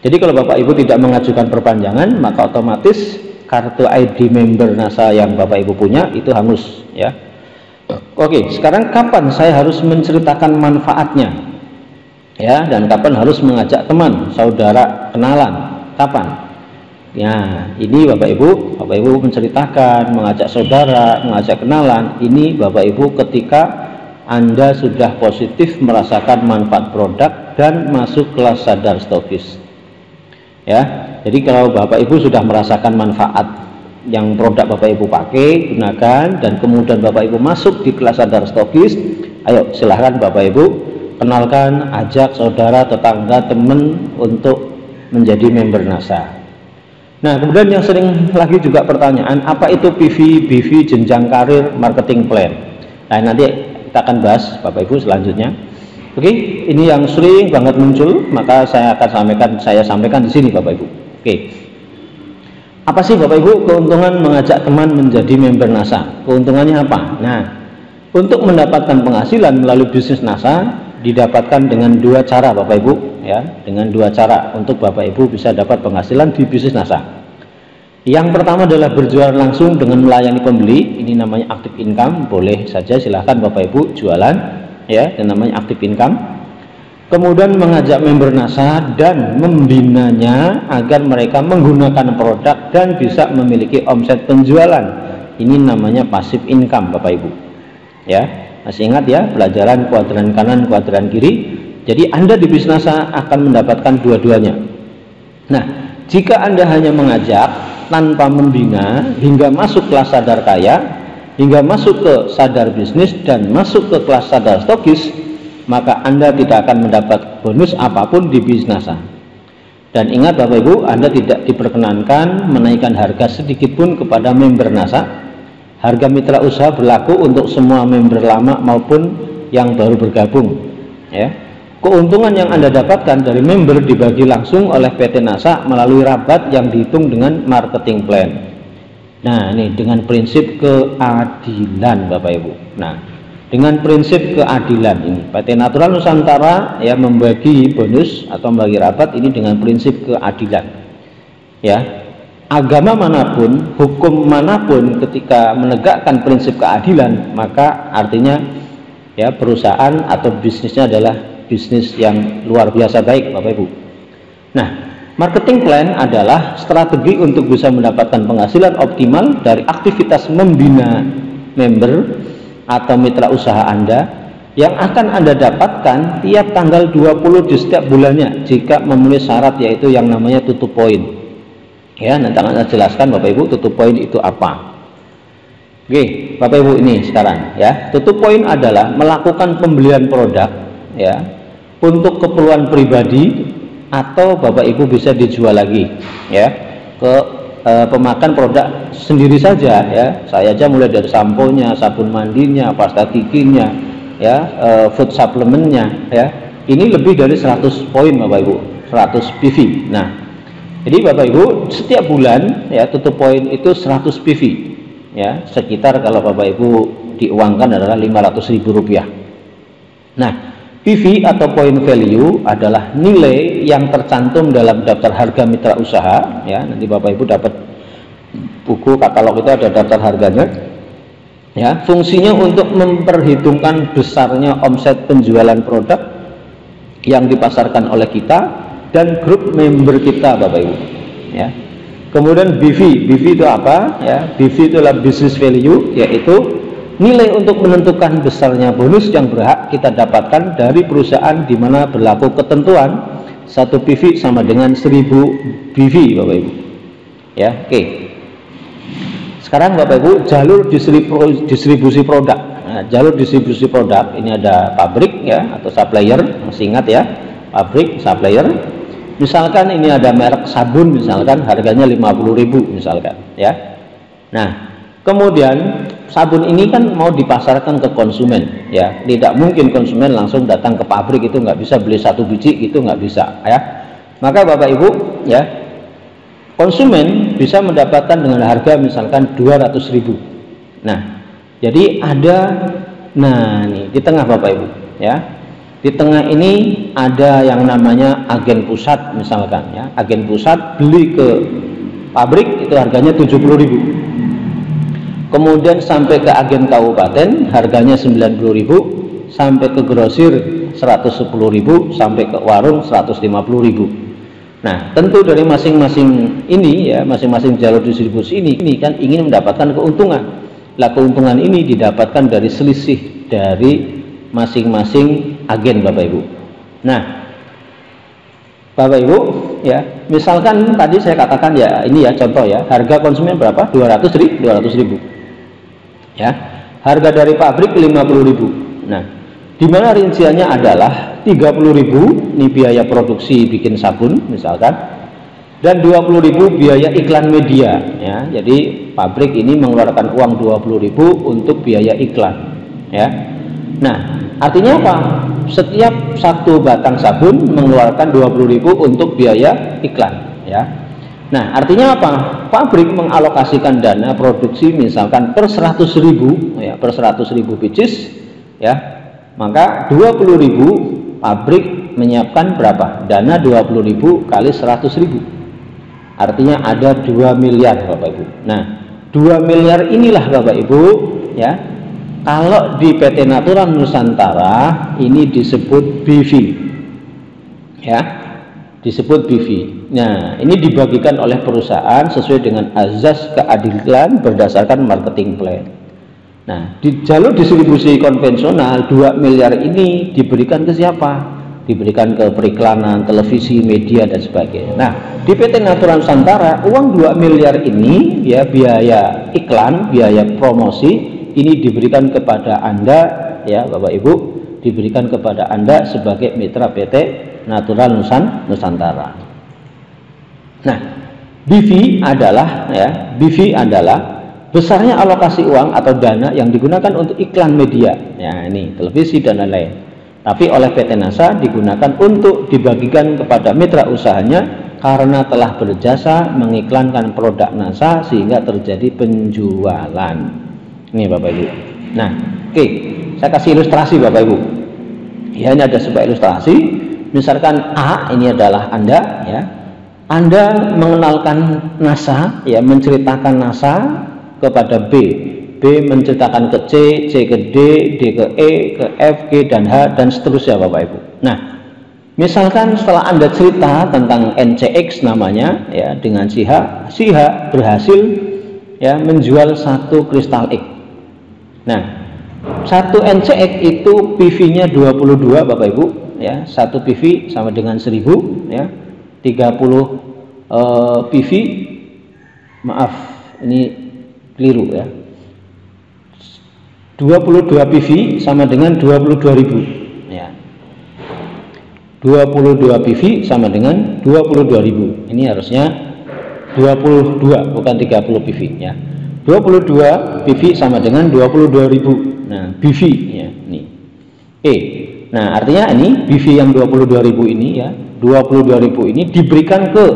Jadi kalau Bapak Ibu tidak mengajukan perpanjangan, maka otomatis kartu ID member NASA yang Bapak Ibu punya itu hangus ya. Oke, sekarang kapan saya harus menceritakan manfaatnya ya, dan kapan harus mengajak teman, saudara, kenalan, kapan? Ya, ini Bapak Ibu menceritakan, mengajak saudara, mengajak kenalan, ini Bapak Ibu ketika Anda sudah positif merasakan manfaat produk dan masuk kelas sadar stokis ya. Jadi kalau Bapak Ibu sudah merasakan manfaat yang produk Bapak Ibu pakai, gunakan, dan kemudian Bapak Ibu masuk di kelas sadar stokis, ayo silahkan Bapak Ibu kenalkan, ajak saudara, tetangga, teman untuk menjadi member NASA. Nah, kemudian yang sering lagi juga pertanyaan, apa itu PV, BV, jenjang karir, marketing plan? Nah, nanti kita akan bahas Bapak Ibu selanjutnya. Oke, ini yang sering banget muncul, maka saya sampaikan di sini Bapak Ibu. Oke. Apa sih Bapak Ibu keuntungan mengajak teman menjadi member NASA? Keuntungannya apa? Nah, untuk mendapatkan penghasilan melalui bisnis NASA didapatkan dengan 2 cara Bapak Ibu ya, dengan 2 cara untuk Bapak Ibu bisa dapat penghasilan di bisnis NASA. Yang pertama adalah berjualan langsung dengan melayani pembeli, ini namanya active income, boleh saja silahkan Bapak Ibu jualan ya, dan namanya active income. Kemudian mengajak member NASA dan membinanya agar mereka menggunakan produk dan bisa memiliki omset penjualan. Ini namanya passive income Bapak Ibu ya. Masih ingat ya pelajaran kuadran kanan kuadran kiri? Jadi Anda di bisnis NASA akan mendapatkan dua-duanya. Nah, jika Anda hanya mengajak tanpa membina hingga masuk kelas sadar kaya, hingga masuk ke sadar bisnis dan masuk ke kelas sadar stokis, maka Anda tidak akan mendapat bonus apapun di bisnis NASA. Dan ingat Bapak Ibu, Anda tidak diperkenankan menaikkan harga sedikit pun kepada member NASA. Harga mitra usaha berlaku untuk semua member lama maupun yang baru bergabung ya. Keuntungan yang Anda dapatkan dari member dibagi langsung oleh PT NASA melalui rabat yang dihitung dengan marketing plan. Nah, ini dengan prinsip keadilan Bapak Ibu. Nah, dengan prinsip keadilan ini PT Natural Nusantara ya membagi bonus atau membagi rabat ini dengan prinsip keadilan ya. Agama manapun, hukum manapun ketika menegakkan prinsip keadilan, maka artinya ya perusahaan atau bisnisnya adalah bisnis yang luar biasa baik Bapak Ibu. Nah, marketing plan adalah strategi untuk bisa mendapatkan penghasilan optimal dari aktivitas membina member atau mitra usaha Anda yang akan Anda dapatkan tiap tanggal 20 di setiap bulannya jika memenuhi syarat, yaitu yang namanya tutup poin ya. Nanti akan saya jelaskan Bapak Ibu tutup poin itu apa. Oke Bapak Ibu, ini sekarang ya, tutup poin adalah melakukan pembelian produk ya untuk keperluan pribadi atau Bapak Ibu bisa dijual lagi ya ke pemakan produk sendiri saja ya. Saya aja mulai dari samponya, sabun mandinya, pasta giginya ya, food supplementnya ya, ini lebih dari 100 poin Bapak Ibu, 100 PV. Nah, jadi Bapak Ibu setiap bulan ya tutup poin itu 100 PV ya, sekitar kalau Bapak Ibu diuangkan adalah Rp500.000. Nah, PV atau point value adalah nilai yang tercantum dalam daftar harga mitra usaha, ya. Nanti Bapak Ibu dapat buku katalog itu ada daftar harganya. Ya, fungsinya untuk memperhitungkan besarnya omset penjualan produk yang dipasarkan oleh kita dan grup member kita, Bapak Ibu. Ya. Kemudian BV itu apa? Ya, BV itu adalah business value, yaitu nilai untuk menentukan besarnya bonus yang berhak kita dapatkan dari perusahaan di mana berlaku ketentuan 1 PV sama dengan 1000 BV, Bapak Ibu. Ya, oke. Sekarang Bapak Ibu, jalur distribusi produk. Nah, jalur distribusi produk ini ada pabrik ya atau supplier, masih ingat ya, pabrik, supplier. Misalkan ini ada merek sabun, misalkan harganya 50.000 misalkan ya. Nah, kemudian sabun ini kan mau dipasarkan ke konsumen ya, tidak mungkin konsumen langsung datang ke pabrik, itu nggak bisa beli 1 biji, itu nggak bisa ya. Maka Bapak Ibu ya, konsumen bisa mendapatkan dengan harga misalkan 200.000. Nah, jadi ada, nah nih di tengah Bapak Ibu ya, di tengah ini ada yang namanya agen pusat misalkan ya, agen pusat beli ke pabrik itu harganya 70.000. Kemudian sampai ke agen kabupaten harganya 90.000, sampai ke grosir 110.000, sampai ke warung 150.000. Nah, tentu dari masing-masing ini ya, masing-masing jalur distribusi ini kan ingin mendapatkan keuntungan. Lah, keuntungan ini didapatkan dari selisih dari masing-masing agen, Bapak Ibu. Nah, Bapak Ibu ya, misalkan tadi saya katakan ya, ini ya contoh ya, harga konsumen berapa? 200.000 ya, harga dari pabrik 50.000. Nah, di mana rinciannya adalah 30.000 ini biaya produksi bikin sabun misalkan, dan 20.000 biaya iklan media ya. Jadi pabrik ini mengeluarkan uang 20.000 untuk biaya iklan ya. Nah, artinya apa? Setiap 1 batang sabun mengeluarkan 20.000 untuk biaya iklan ya. Nah, artinya apa? Pabrik mengalokasikan dana produksi misalkan per 100.000 ya, per 100.000 pieces ya, maka 20.000 pabrik menyiapkan berapa? Dana 20.000 kali 100.000, artinya ada 2 miliar Bapak Ibu. Nah, 2 miliar inilah Bapak Ibu ya, kalau di PT Natural Nusantara ini disebut BV ya, disebut BV. Nah, ini dibagikan oleh perusahaan sesuai dengan azas keadilan berdasarkan marketing plan. Nah, di jalur distribusi konvensional 2 miliar ini diberikan ke siapa? Diberikan ke periklanan, televisi, media dan sebagainya. Nah, di PT Natural Nusantara uang 2 miliar ini ya, biaya iklan, biaya promosi ini diberikan kepada Anda ya Bapak Ibu, diberikan kepada Anda sebagai mitra PT Natural Nusantara. Nah, BV adalah ya, BV adalah besarnya alokasi uang atau dana yang digunakan untuk iklan media. Ya, ini televisi dan lain-lain. Tapi oleh PT NASA digunakan untuk dibagikan kepada mitra usahanya karena telah berjasa mengiklankan produk NASA sehingga terjadi penjualan. Ini Bapak Ibu. Nah, oke, saya kasih ilustrasi Bapak Ibu. Ya, ini ada sebuah ilustrasi. Misalkan A ini adalah Anda ya. Anda mengenalkan NASA ya, menceritakan NASA kepada B. B menceritakan ke C, C ke D, D ke E, ke F, G dan H dan seterusnya Bapak Ibu. Nah, misalkan setelah Anda cerita tentang NCX namanya ya, dengan si H berhasil ya menjual 1 kristal X. Nah, 1 NCX itu PV-nya 22 Bapak Ibu ya, 1 PV sama dengan 1000 ya, 30 PV, maaf ini keliru ya, 22 PV sama dengan 22.000 ya, 22 PV sama dengan 22.000. Ini harusnya 22 bukan 30 PV ya. 22 PV sama dengan 22.000. Nah, BV ya ini. Nah, artinya ini BV yang 22.000 ini ya, 22.000 ini diberikan ke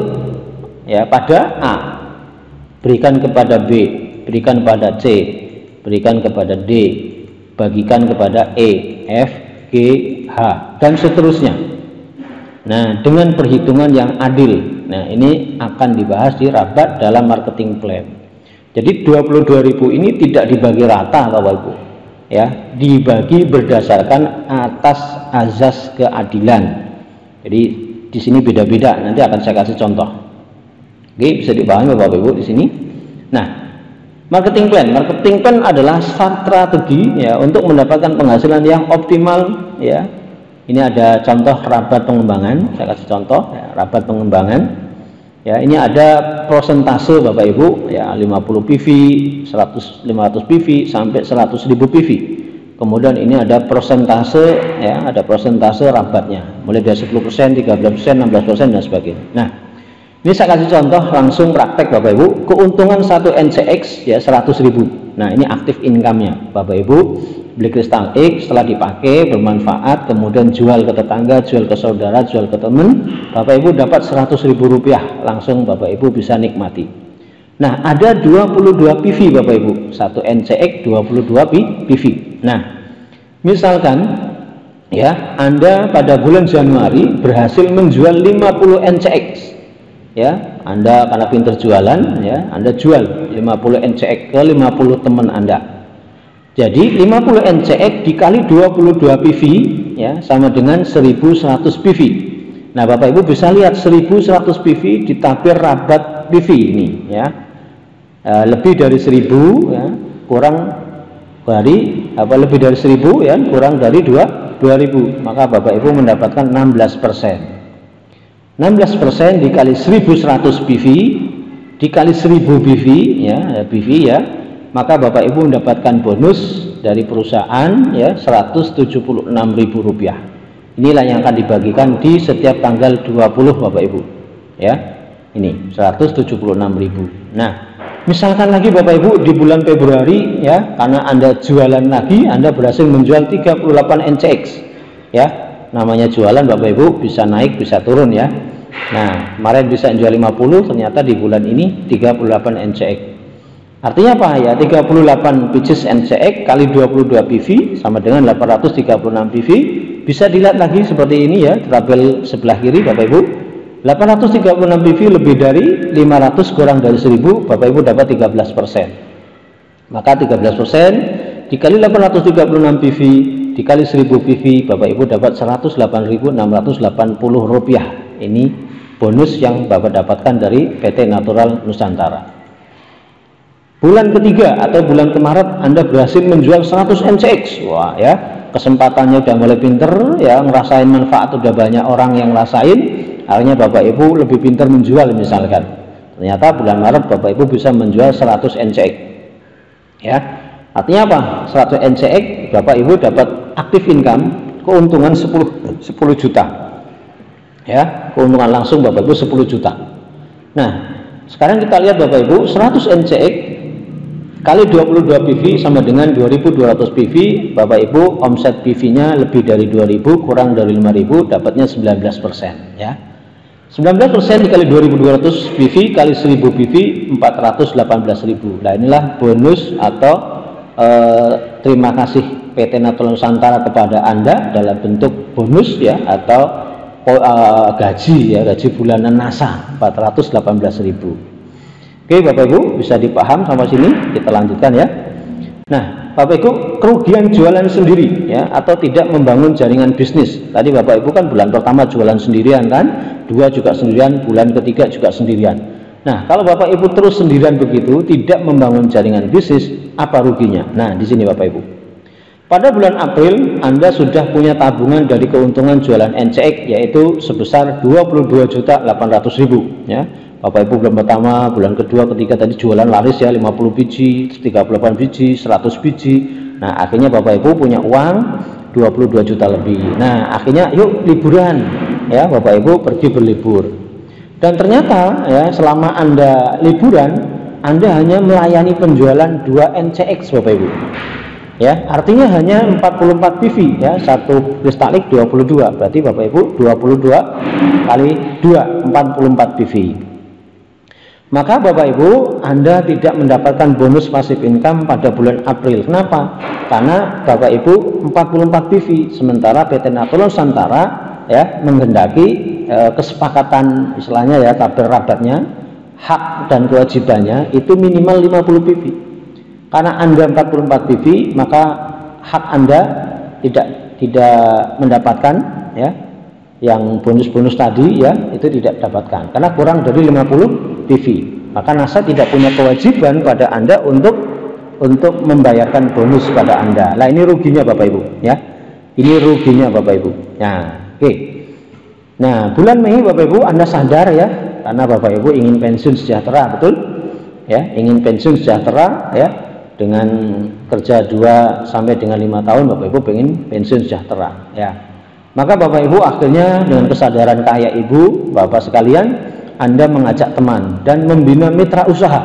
ya pada A, berikan kepada B, berikan pada C, berikan kepada D, bagikan kepada E, F, G, H, dan seterusnya. Nah, dengan perhitungan yang adil. Nah, ini akan dibahas di rabat dalam marketing plan. Jadi 22.000 ini tidak dibagi rata Bapak Ibu, ya, dibagi berdasarkan atas azas keadilan. Jadi di sini beda-beda, nanti akan saya kasih contoh. Oke, bisa dipahami Bapak Ibu di sini. Nah, marketing plan adalah strategi ya untuk mendapatkan penghasilan yang optimal ya. Ini ada contoh rabat pengembangan, saya kasih contoh ya, rabat pengembangan. Ya, ini ada prosentase Bapak Ibu ya, 50 PV, 500 PV sampai 100.000 PV. Kemudian ini ada prosentase ya, ada prosentase rabatnya mulai dari 10%, 13%, 16% dan sebagainya. Nah, ini saya kasih contoh langsung praktek Bapak Ibu. Keuntungan 1 NCX ya 100.000. Nah, ini aktif income-nya Bapak Ibu. Beli kristal X, setelah dipakai bermanfaat, kemudian jual ke tetangga, jual ke saudara, jual ke teman, Bapak Ibu dapat 100.000 rupiah langsung Bapak Ibu bisa nikmati. Nah, ada 22 PV Bapak Ibu, 1 NCX 22 PV. Nah, misalkan ya, Anda pada bulan Januari berhasil menjual 50 NCX ya, Anda karena pinter jualan ya, Anda jual 50 NCX ke 50 teman Anda. Jadi 50 NCX dikali 22 PV ya sama dengan 1100 PV. Nah, Bapak Ibu bisa lihat 1100 PV ditabir rabat PV ini ya. Lebih dari 1000 ya, kurang dari lebih dari 1000 ya, kurang dari 2000, maka Bapak Ibu mendapatkan 16%. 16% dikali 1100 PV dikali 1000 PV ya, PV ya, maka Bapak Ibu mendapatkan bonus dari perusahaan ya 176.000 rupiah. Inilah yang akan dibagikan di setiap tanggal 20 Bapak Ibu ya, ini 176.000. Nah, misalkan lagi Bapak Ibu di bulan Februari ya, karena Anda jualan lagi, Anda berhasil menjual 38 NCX ya. Namanya jualan Bapak Ibu bisa naik bisa turun ya. Nah, kemarin bisa jual 50, ternyata di bulan ini 38 NCX. Artinya apa ya, 38 pieces NCX kali 22 PV sama dengan 836 PV. Bisa dilihat lagi seperti ini ya, tabel sebelah kiri Bapak Ibu. 836 PV lebih dari 500 kurang dari 1000, Bapak Ibu dapat 13%. Maka 13% dikali 836 PV dikali 1000 PV, Bapak Ibu dapat 108.680 rupiah. Ini bonus yang Bapak dapatkan dari PT Natural Nusantara. Bulan ketiga atau bulan Maret Anda berhasil menjual 100 NCX. Wah ya, kesempatannya udah mulai pinter ya, ngerasain manfaat udah banyak orang yang ngerasain. Akhirnya Bapak Ibu lebih pinter menjual misalkan. Ternyata bulan Maret Bapak Ibu bisa menjual 100 NCX. Ya. Artinya apa? 100 NCX Bapak Ibu dapat aktif income, keuntungan 10 juta. Ya, keuntungan langsung Bapak Ibu 10 juta. Nah, sekarang kita lihat Bapak Ibu, 100 NCX kali 22 PV sama dengan 2200 PV, Bapak Ibu omset PV-nya lebih dari 2000 kurang dari 5000, dapatnya 19% ya. 19% dikali 2200 PV kali 1000 PV 418.000. Nah, inilah bonus atau terima kasih PT Natural Nusantara kepada Anda dalam bentuk bonus ya, atau gaji ya, gaji bulanan NASA 418.000. Oke Bapak Ibu, bisa dipaham sampai sini, kita lanjutkan ya. Nah, Bapak Ibu, kerugian jualan sendiri ya, atau tidak membangun jaringan bisnis. Tadi Bapak Ibu kan bulan pertama jualan sendirian kan, 2 juga sendirian, bulan ketiga juga sendirian. Nah, kalau Bapak Ibu terus sendirian begitu, tidak membangun jaringan bisnis, apa ruginya? Nah, di sini Bapak Ibu. Pada bulan April, Anda sudah punya tabungan dari keuntungan jualan NCX, yaitu sebesar 22.800.000 ya. Bapak Ibu bulan pertama, bulan kedua, ketiga tadi jualan laris ya, 50 biji, 38 biji, 100 biji. Nah, akhirnya Bapak Ibu punya uang 22 juta lebih. Nah, akhirnya yuk liburan ya, Bapak Ibu pergi berlibur. Dan ternyata ya, selama Anda liburan, Anda hanya melayani penjualan 2 NCX Bapak Ibu. Ya, artinya hanya 44 PV ya, satu kristalik 22. Berarti Bapak Ibu 22 kali 2 44 PV. Maka Bapak Ibu, Anda tidak mendapatkan bonus passive income pada bulan April. Kenapa? Karena Bapak Ibu 44 PV, sementara PT Nato Nusantara ya menghendaki kesepakatan istilahnya ya, tabel rabatnya, hak dan kewajibannya itu minimal 50 PV. Karena Anda 44 PV, maka hak Anda tidak mendapatkan ya yang bonus-bonus tadi ya, itu tidak dapatkan karena kurang dari 50 PV. Maka NASA tidak punya kewajiban pada Anda untuk membayarkan bonus pada Anda. Nah, ini ruginya Bapak Ibu ya. Ini ruginya Bapak Ibu. Nah, oke. Nah, bulan Mei Bapak Ibu Anda sadar ya, karena Bapak Ibu ingin pensiun sejahtera, betul? Ya, ingin pensiun sejahtera ya. Dengan kerja 2 sampai dengan 5 tahun Bapak Ibu pengen pensiun sejahtera ya. Maka Bapak Ibu akhirnya dengan kesadaran kaya Ibu, Bapak sekalian, Anda mengajak teman dan membina mitra usaha.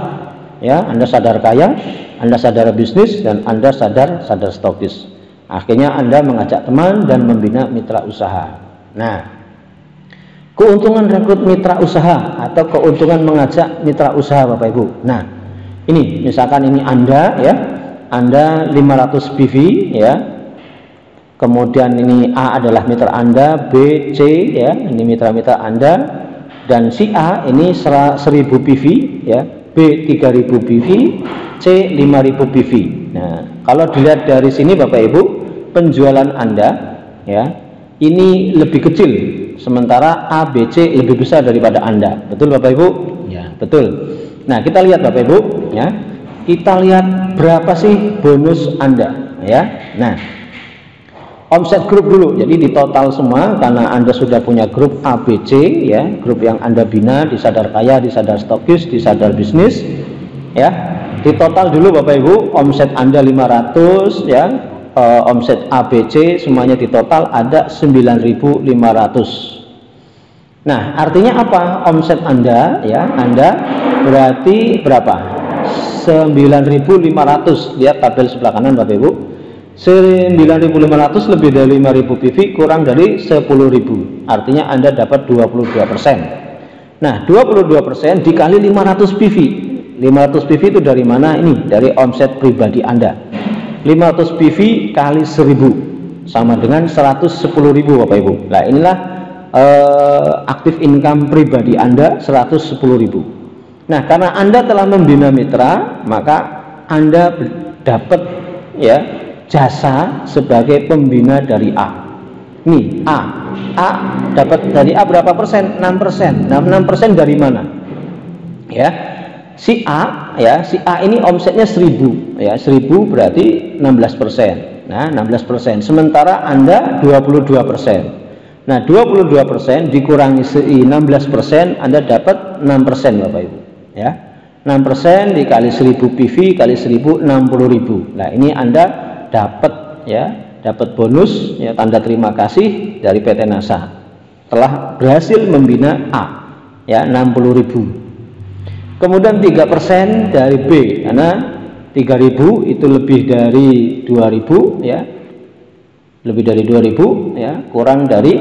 Ya, Anda sadar kaya, Anda sadar bisnis, dan Anda sadar stokis. Akhirnya Anda mengajak teman dan membina mitra usaha. Nah, keuntungan rekrut mitra usaha atau keuntungan mengajak mitra usaha Bapak Ibu. Nah, ini misalkan ini Anda ya, Anda 500 PV ya. Kemudian ini A adalah mitra Anda, B, C ya, ini mitra-mitra Anda, dan si A ini 1000 PV ya, B 3000 PV, C 5000 PV. Nah, kalau dilihat dari sini Bapak Ibu, penjualan Anda ya, ini lebih kecil, sementara A, B, C lebih besar daripada Anda. Betul Bapak Ibu? Ya, betul. Nah, kita lihat Bapak Ibu ya. Kita lihat berapa sih bonus Anda ya. Nah, omset grup dulu, jadi di total semua, karena Anda sudah punya grup ABC ya, grup yang Anda bina di Sadar Kaya, di Sadar Stokis, di Sadar Bisnis ya. Di total dulu Bapak Ibu, omset Anda 500 ya, omset ABC semuanya di total ada 9.500. Nah, artinya apa? Omset Anda ya, Anda berarti berapa? 9.500. Lihat tabel sebelah kanan Bapak Ibu. 9.500 lebih dari 5.000 PV kurang dari 10.000, artinya Anda dapat 22%. Nah, 22% dikali 500 PV. 500 PV itu dari mana? Ini dari omset pribadi Anda. 500 PV kali 1000 sama dengan 110.000 Bapak Ibu. Nah, inilah aktif income pribadi Anda 110.000. Nah, karena Anda telah membina mitra, maka Anda dapat ya jasa sebagai pembina dari A. Nih A dapat dari A berapa persen? 6%. Nah, 6% dari mana? Ya, si A ya, si A ini omsetnya 1000 ya, 1000 berarti 16%. Nah, 16%. Sementara Anda 22%. Nah, 22% dikurangi 16%, Anda dapat 6% Bapak Ibu ya. 6% dikali 1000 PV kali 1000, 60.000. Nah, ini Anda dapat ya, dapat bonus ya, tanda terima kasih dari PT NASA telah berhasil membina A ya, 60.000. Kemudian 3% dari B, karena 3.000 itu lebih dari 2.000 ya, lebih dari 2.000 ya, kurang dari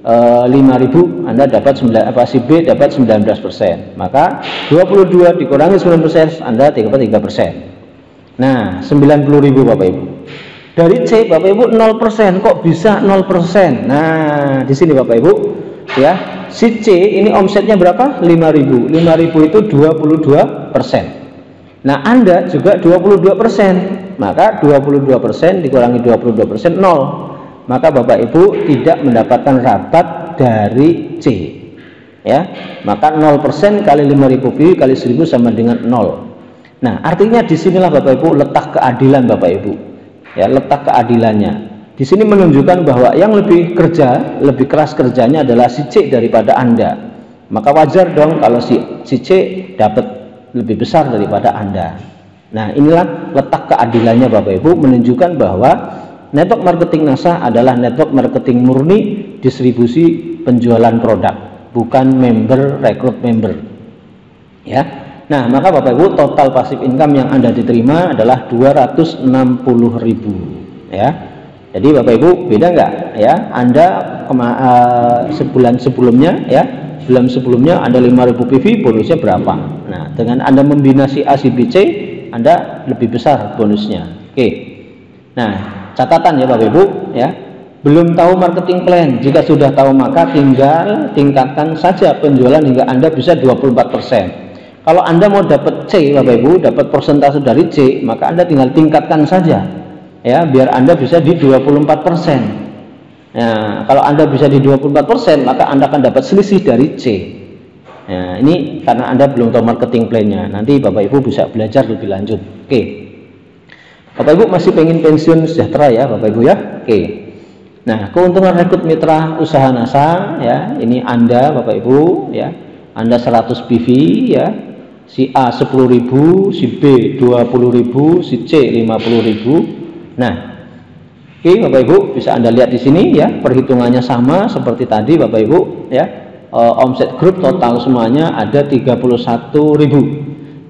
5.000, Anda dapat si B dapat 19%. Maka 22 dikurangi 9%, Anda dapat 3%. Nah, 90.000 Bapak Ibu. Dari C Bapak Ibu 0%, kok bisa 0%? Nah, di sini Bapak Ibu ya, si C ini omsetnya berapa? 5.000. 5.000 itu 22%. Nah, Anda juga 22%. Maka 22% dikurangi 22% 0. Maka Bapak Ibu tidak mendapatkan rabat dari C. Ya. Maka 0% kali 5.000 PV kali 1000 sama dengan 0. Nah, artinya disinilah Bapak Ibu letak keadilan Bapak Ibu. Ya, letak keadilannya. Di sini menunjukkan bahwa yang lebih keras kerjanya adalah si C daripada Anda. Maka wajar dong kalau si C dapat lebih besar daripada Anda. Nah, inilah letak keadilannya Bapak Ibu, menunjukkan bahwa network marketing NASA adalah network marketing murni distribusi penjualan produk, bukan member rekrut member. Ya. Nah, maka Bapak Ibu, total passive income yang Anda diterima adalah 260.000 ya. Jadi Bapak Ibu, beda nggak ya? Anda sebulan sebelumnya ya, bulan sebelumnya Anda 5.000 PV, bonusnya berapa? Nah, dengan Anda membina si A, si B, C, Anda lebih besar bonusnya. Oke. Nah, catatan ya Bapak Ibu ya. Belum tahu marketing plan. Jika sudah tahu maka tinggal tingkatkan saja penjualan hingga Anda bisa 24%. Kalau Anda mau dapat C Bapak Ibu, dapat persentase dari C, maka Anda tinggal tingkatkan saja ya, biar Anda bisa di 24%. Nah, kalau Anda bisa di 24%, maka Anda akan dapat selisih dari C. Nah, ini karena Anda belum tahu marketing plan-nya. Nanti Bapak Ibu bisa belajar lebih lanjut. Oke. Bapak Ibu masih pengen pensiun sejahtera ya Bapak Ibu ya. Oke. Nah, keuntungan rekrut mitra usaha NASA ya, ini Anda Bapak Ibu ya. Anda 100 PV ya. Si A 10.000, si B 20.000, si C 50.000. Nah, oke Bapak Ibu bisa Anda lihat di sini ya, perhitungannya sama seperti tadi Bapak Ibu ya. Omset grup total semuanya ada 31.000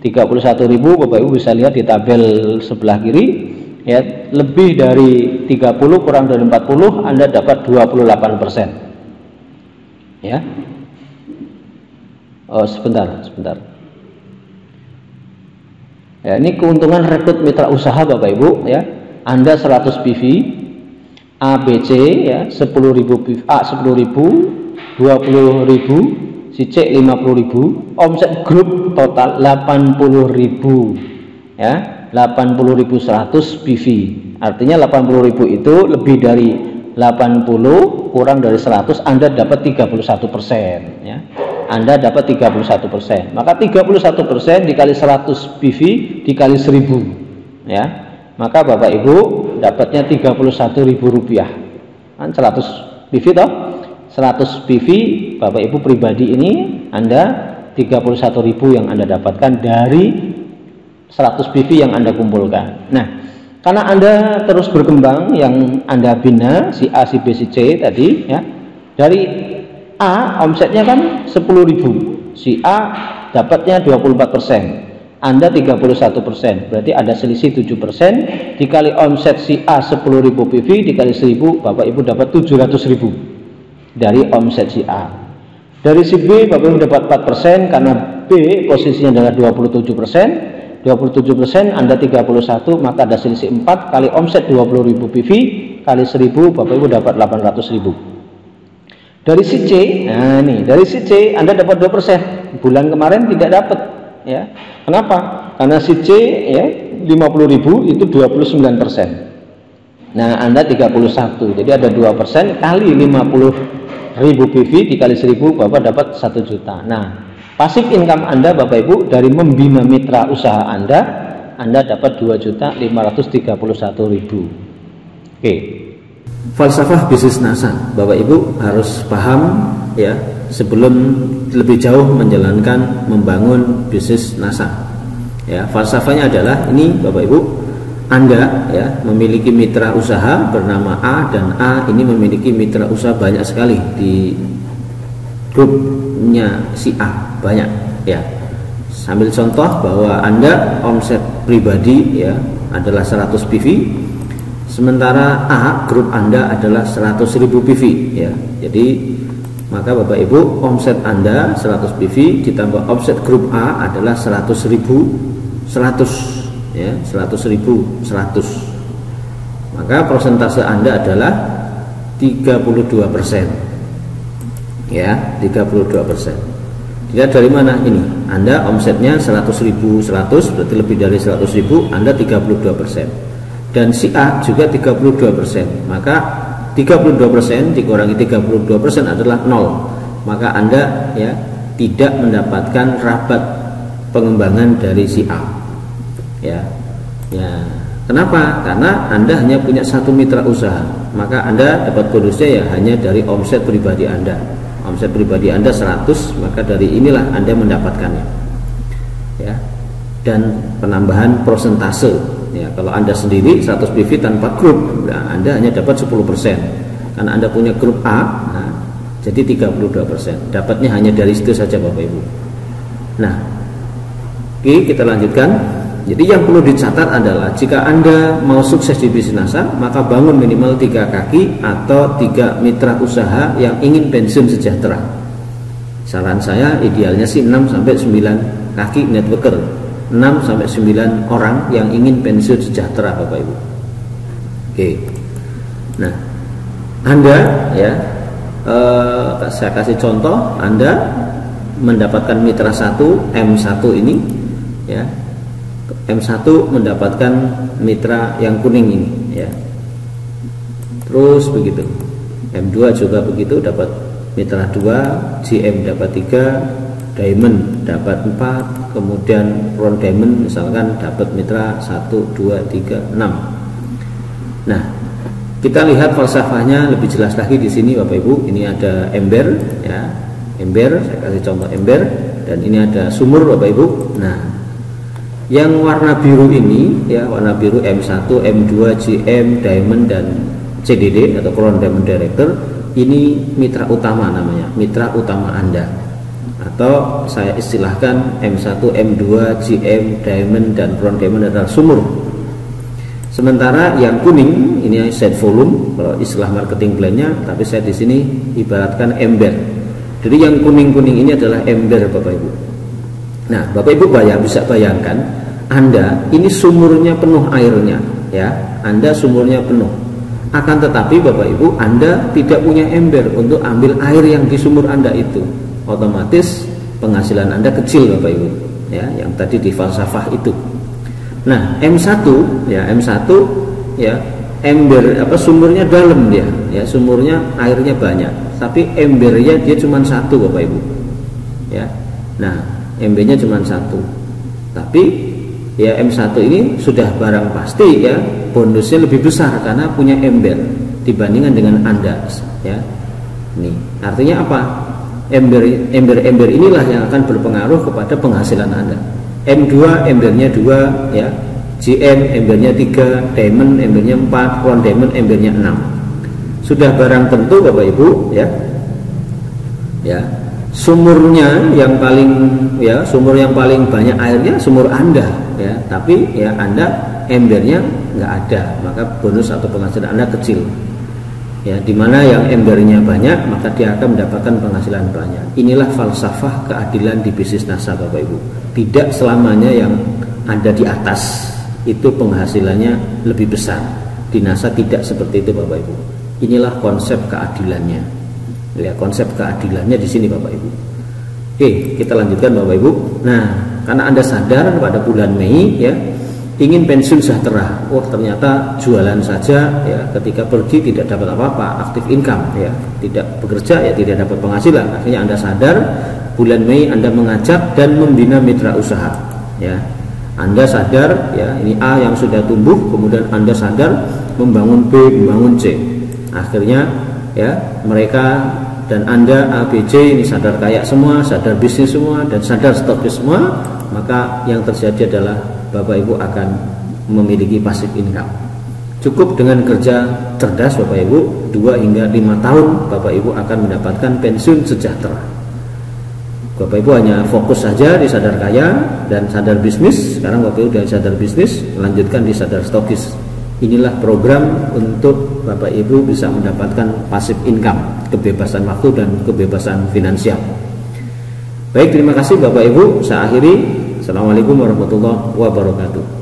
Bapak Ibu bisa lihat di tabel sebelah kiri ya. Lebih dari 30 kurang dari 40 Anda dapat 28% ya. Sebentar ya, ini keuntungan rekrut mitra usaha Bapak Ibu ya. Anda 100 PV ABC ya, 10.000 PV A 10.000, 20.000, si C 50.000, omset grup total 80.000 ya, 80.100 PV. Artinya 80.000 itu lebih dari 80 kurang dari 100 Anda dapat 31% ya. Anda dapat 31%. Maka 31% dikali 100 PV dikali 1000 ya. Maka Bapak Ibu dapatnya Rp31.000 kan 100 PV toh, 100 PV Bapak Ibu pribadi ini Anda 31.000 yang Anda dapatkan dari 100 PV yang Anda kumpulkan. Nah, karena Anda terus berkembang yang Anda bina si A, si B, si C tadi ya, dari A omsetnya kan 10.000, si A dapatnya 24%, Anda 31%, berarti ada selisih 7%, dikali omset si A 10.000 PV dikali 1000 Bapak Ibu dapat 700.000 dari omset si A. Dari si B Bapak Ibu dapat 4% karena B posisinya adalah 27%, Anda 31, maka ada selisih 4 kali omset 20.000 PV kali 1000 Bapak Ibu dapat 800.000. Dari si C, nah ini dari si C Anda dapat 2%, bulan kemarin tidak dapat ya. Kenapa? Karena si C ya 50.000 itu 29%. Nah, Anda 31. Jadi ada 2% kali 50.000 PV dikali 1000 Bapak dapat 1 juta. Nah, pasif income Anda Bapak Ibu dari membina mitra usaha Anda dapat 2.531.000. Oke. Falsafah bisnis NASA, Bapak Ibu harus paham ya sebelum lebih jauh menjalankan membangun bisnis NASA. Ya, falsafahnya adalah ini Bapak Ibu, Anda ya memiliki mitra usaha bernama A dan A ini memiliki mitra usaha banyak sekali di grupnya si A, banyak ya. Sambil contoh bahwa Anda omset pribadi ya adalah 100 PV, sementara A grup Anda adalah 100.000 PV ya. Jadi maka Bapak Ibu omset Anda 100 PV ditambah omset grup A adalah 100.100 ya, 100.100. Maka persentase Anda adalah 32% ya, 32%. Dilihat dari mana ini? Anda omsetnya 100.100 berarti lebih dari 100.000, Anda 32%. Dan si A juga 32%, maka 32% dikurangi 32% adalah 0, maka Anda ya tidak mendapatkan rabat pengembangan dari si A ya. Kenapa? Karena Anda hanya punya satu mitra usaha, maka Anda dapat bonusnya ya hanya dari omset pribadi Anda. Omset pribadi Anda 100, maka dari inilah Anda mendapatkannya ya. Dan penambahan persentase ya, kalau Anda sendiri 100 PV tanpa grup, nah Anda hanya dapat 10%. Karena Anda punya grup A, nah, jadi 32%. Dapatnya hanya dari situ saja Bapak Ibu. Nah, oke, kita lanjutkan. Jadi yang perlu dicatat adalah jika Anda mau sukses di bisnis NASA, maka bangun minimal 3 kaki atau 3 mitra usaha yang ingin pensiun sejahtera. Saran saya idealnya sih 6 sampai 9 kaki networker, 6 sampai 9 orang yang ingin pensiun sejahtera Bapak Ibu. Oke. Nah, Anda ya, saya kasih contoh, Anda mendapatkan mitra 1 M1 ini ya. M1 mendapatkan mitra yang kuning ini ya. Terus begitu. M2 juga begitu, dapat mitra 2, GM dapat 3, Diamond dapat 4, kemudian Crown Diamond misalkan dapat mitra 1, 2, 3, 6. Nah, kita lihat falsafahnya lebih jelas lagi di sini Bapak Ibu. Ini ada ember ya. Ember, saya kasih contoh ember, dan ini ada sumur Bapak Ibu. Nah, yang warna biru ini ya, warna biru M1, M2, GM, Diamond dan CDD atau Crown Diamond Director, ini mitra utama namanya, mitra utama Anda. Atau saya istilahkan M1, M2, GM, Diamond dan Crown Diamond adalah sumur. Sementara yang kuning ini set volume kalau istilah marketing plan-nya, tapi saya di sini ibaratkan ember. Jadi yang kuning-kuning ini adalah ember Bapak Ibu. Nah, Bapak Ibu bisa bayangkan Anda ini sumurnya penuh airnya ya. Anda sumurnya penuh. Akan tetapi Bapak Ibu, Anda tidak punya ember untuk ambil air yang di sumur Anda itu. Otomatis penghasilan Anda kecil Bapak Ibu. Ya, yang tadi di falsafah itu. Nah, M1 ya, M1 ya, ember sumurnya dalam dia, ya, sumurnya airnya banyak, tapi embernya dia cuma 1 Bapak Ibu. Ya. Nah, embernya cuma 1. Tapi ya M1 ini sudah barang pasti ya, bonusnya lebih besar karena punya ember dibandingkan dengan Anda ya. Ini artinya apa? Ember inilah yang akan berpengaruh kepada penghasilan Anda. M2 embernya 2 ya, GM embernya 3, Diamond embernya 4, Crown Diamond embernya 6. Sudah barang tentu Bapak Ibu ya. Ya, sumurnya yang paling ya, sumur yang paling banyak airnya sumur Anda ya, tapi ya Anda embernya nggak ada, maka bonus atau penghasilan Anda kecil. Ya, dimana yang embernya banyak maka dia akan mendapatkan penghasilan banyak. Inilah falsafah keadilan di bisnis NASA Bapak Ibu. Tidak selamanya yang ada di atas itu penghasilannya lebih besar. Di NASA tidak seperti itu Bapak Ibu. Inilah konsep keadilannya. Ya, konsep keadilannya di sini Bapak Ibu. Oke, kita lanjutkan Bapak Ibu. Nah, karena Anda sadar pada bulan Mei ya, ingin pensiun sejahtera. Oh, ternyata jualan saja ya, ketika pergi tidak dapat apa-apa, aktif income ya, tidak bekerja ya tidak dapat penghasilan. Akhirnya Anda sadar, bulan Mei Anda mengajak dan membina mitra usaha ya. Anda sadar ya, ini A yang sudah tumbuh, kemudian Anda sadar membangun B, membangun C. Akhirnya ya, mereka dan Anda A, B, C ini sadar kaya semua, sadar bisnis semua, dan sadar stokis semua. Maka yang terjadi adalah Bapak Ibu akan memiliki passive income. Cukup dengan kerja cerdas Bapak Ibu, 2 hingga 5 tahun Bapak Ibu akan mendapatkan pensiun sejahtera. Bapak Ibu hanya fokus saja di sadar kaya dan sadar bisnis. Sekarang Bapak Ibu sudah sadar bisnis, melanjutkan di sadar stokis. Inilah program untuk Bapak Ibu bisa mendapatkan passive income, kebebasan waktu dan kebebasan finansial. Baik, terima kasih Bapak Ibu. Saya akhiri. Assalamualaikum warahmatullahi wabarakatuh.